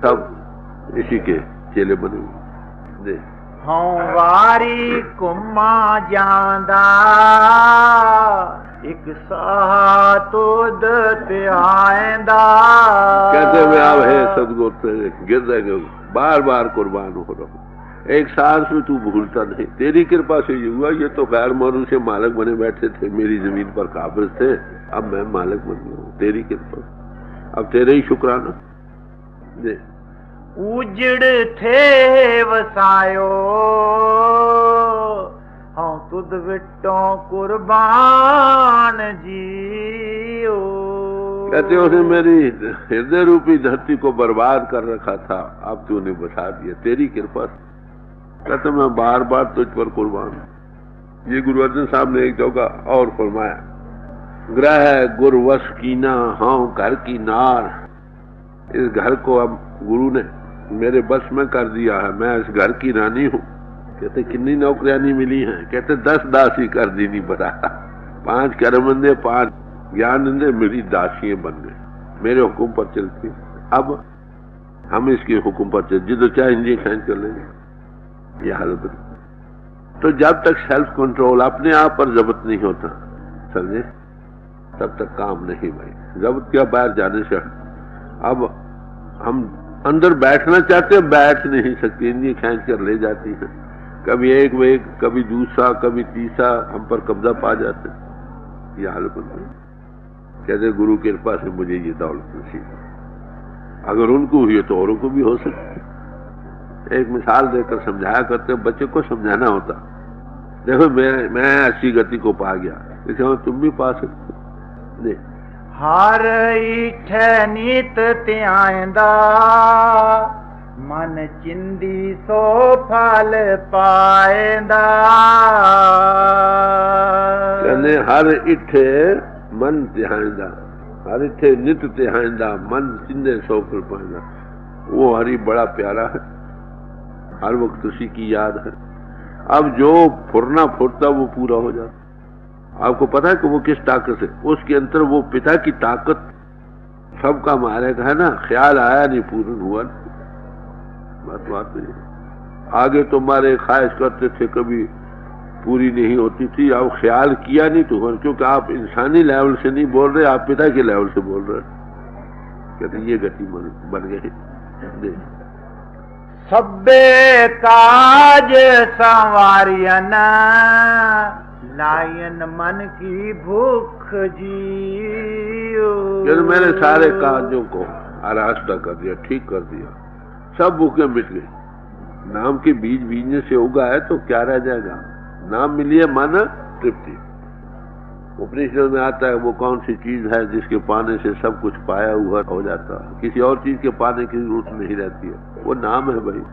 सब इसी के चेले बने हुए। वारी कुम्मा जांदा एक साहा तो दते आएंदा। कहते मैं अब है सदगुरु तेरे गिर जाएंगे, बार बार कुर्बान हो रहा हूँ, एक सांस में तू भूलता नहीं, तेरी कृपा से ये हुआ। ये तो गैर मौरू से मालिक बने बैठे थे, मेरी जमीन पर काबिज थे, अब मैं मालिक बन गया हूँ तेरी कृपा, अब तेरे ही शुक्राना दे। उजड़ थे वसायो हाँ तुद विटो कुर्बान जियो। कहते उसने मेरी हृदय रूपी धरती को बर्बाद कर रखा था, अब तूने बसा दिया तेरी कृपा से। कहते मैं बार बार तुझ पर कुर्बान हूं। ये गुरु अर्जन साहब ने एक जगह और फरमाया, ग्रह गुरवश कीना हाँ घर की नार। इस घर को अब गुरु ने मेरे बस में कर दिया है, मैं इस घर की रानी हूँ। कहते कितनी नौकरियां नहीं मिली हैं? कहते 10 दासी कर दी नहीं बता, 5 कर्मंदे 5 ज्ञानंदे मेरी दासियां बन गए, मेरे हुक्म पर चलती। अब हम इसके हुक्म पर चल, जिधर चाहे इंजी खींच कर लेंगे। यह हालत तो जब तक सेल्फ कंट्रोल अपने आप पर जब्त नहीं होता समझे, तब तक काम नहीं भाई। जब्त क्या बाहर जाने से। अब हम अंदर बैठना चाहते हैं, बैठ नहीं सकते, इंजी खींच कर ले जाती है। कभी एक वेग, कभी दूसरा, कभी तीसरा हम पर कब्जा पा जाते। यह हालत कहते गुरु की कृपा से मुझे ये दौलत नसीब। अगर उनको हुई तो औरों को भी हो सकती। एक मिसाल देकर समझाया करते, बच्चे को समझाना होता, देखो मैं ऐसी गति को पा गया, इसे तुम भी पा सकते। नहीं हर इठे नीत त्याइंदा मन चिंदी सो फल पाएंदा। कहने हर इठे मन तिहाइंदा, हर इठे नित तिहाइंदा मन चिंदे सो फल पाएंदा। वो हरि बड़ा प्यारा है, हर वक्त उसी की याद है। अब जो फुरना फुरता वो पूरा हो जाता। आपको पता है कि वो किस ताकत से, उसके अंदर वो पिता की ताकत सबका मारे का है ना। ख्याल आया नहीं पूर्ण हुआ, बात नहीं। आगे तुम्हारे ख्वाहिश करते थे कभी पूरी नहीं होती थी, अब ख्याल किया नहीं तो, क्योंकि आप इंसानी लेवल से नहीं बोल रहे, आप पिता के लेवल से बोल रहे। कहते ये गति बन गई। सब्बे काज संवारियन लायन मन की भूख जियो। मेरे सारे काजों को आरास्ता कर दिया, ठीक कर दिया, सब भूखें मिट गई। नाम के बीज बीजने से उगा है तो क्या रह जाएगा। नाम मिलिए मन तृप्ति। उपनिषद में आता है वो कौन सी चीज है जिसके पाने से सब कुछ पाया हुआ हो जाता है, किसी और चीज के पाने की जरूरत नहीं रहती है, वो नाम है भाई।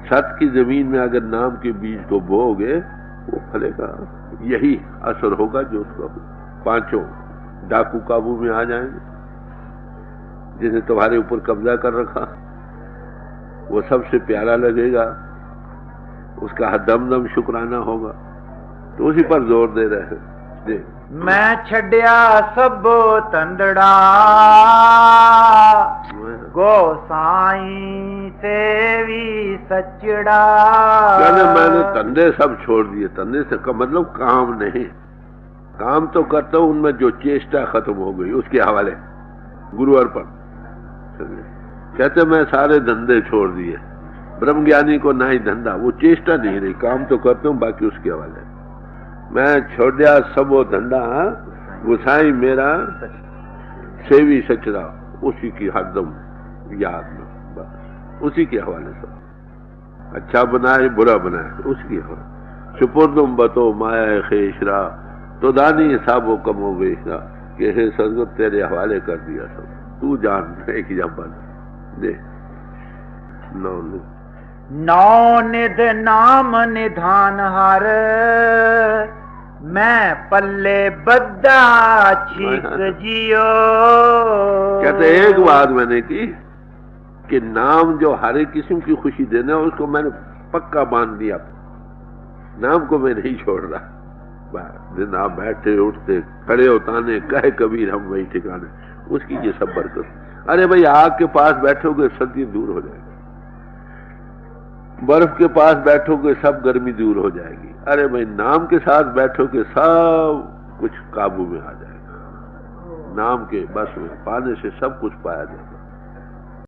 सत की जमीन में अगर नाम के बीज को बोओगे वो फलेगा, यही असर होगा जो उसका। 5 डाकू काबू में आ जाएंगे, जिन्हें तुम्हारे ऊपर कब्जा कर रखा, वो सबसे प्यारा लगेगा, उसका दम दम शुक्राना होगा, तो उसी पर जोर दे रहे हैं। मैं छड़िया सबो तंदड़ा गोसाई सेवी सचड़ा। मैंने तंदे सब छोड़ दिए। तंदे से का मतलब काम नहीं, काम तो करता हूं, उनमें जो चेष्टा खत्म हो गई उसके हवाले गुरु अर्पण। कहते मैं सारे धंधे छोड़ दिए, ब्रह्म ज्ञानी को ना ही धंधा, वो चेष्टा नहीं रही, काम तो करते हूँ बाकी उसके हवाले। मैं छोड़ दिया सब वो धंधा, गुसाई मेरा सेवी सचरा, उसी की हरदम याद में, बस उसी के हवाले सब। अच्छा बनाए बुरा बनाए उसकी हवाले। सुपुर्दुम बतो माया खेशरा तो दानी साबो कमो बेशरा, कि हे सदगुरु तेरे हवाले कर दिया सब, तू जान एक जबान दे। नौ निध नाम निधान हर मैं पल्ले बद्दा छीक जियो। कहते एक बात मैंने की कि नाम जो हर एक किस्म की खुशी देना उसको मैंने पक्का बांध दिया, नाम को मैं नहीं छोड़ रहा। दिन आप बैठे उठते खड़े होताने कहे कबीर हम वही ठिकाने, उसकी ये सब बरकत। अरे भाई आग के पास बैठोगे सर्दी दूर हो जाएगी, बर्फ के पास बैठोगे सब गर्मी दूर हो जाएगी। अरे भाई नाम के साथ बैठोगे सब कुछ काबू में आ जाएगा। नाम के बस में पाने से सब कुछ पाया जाएगा।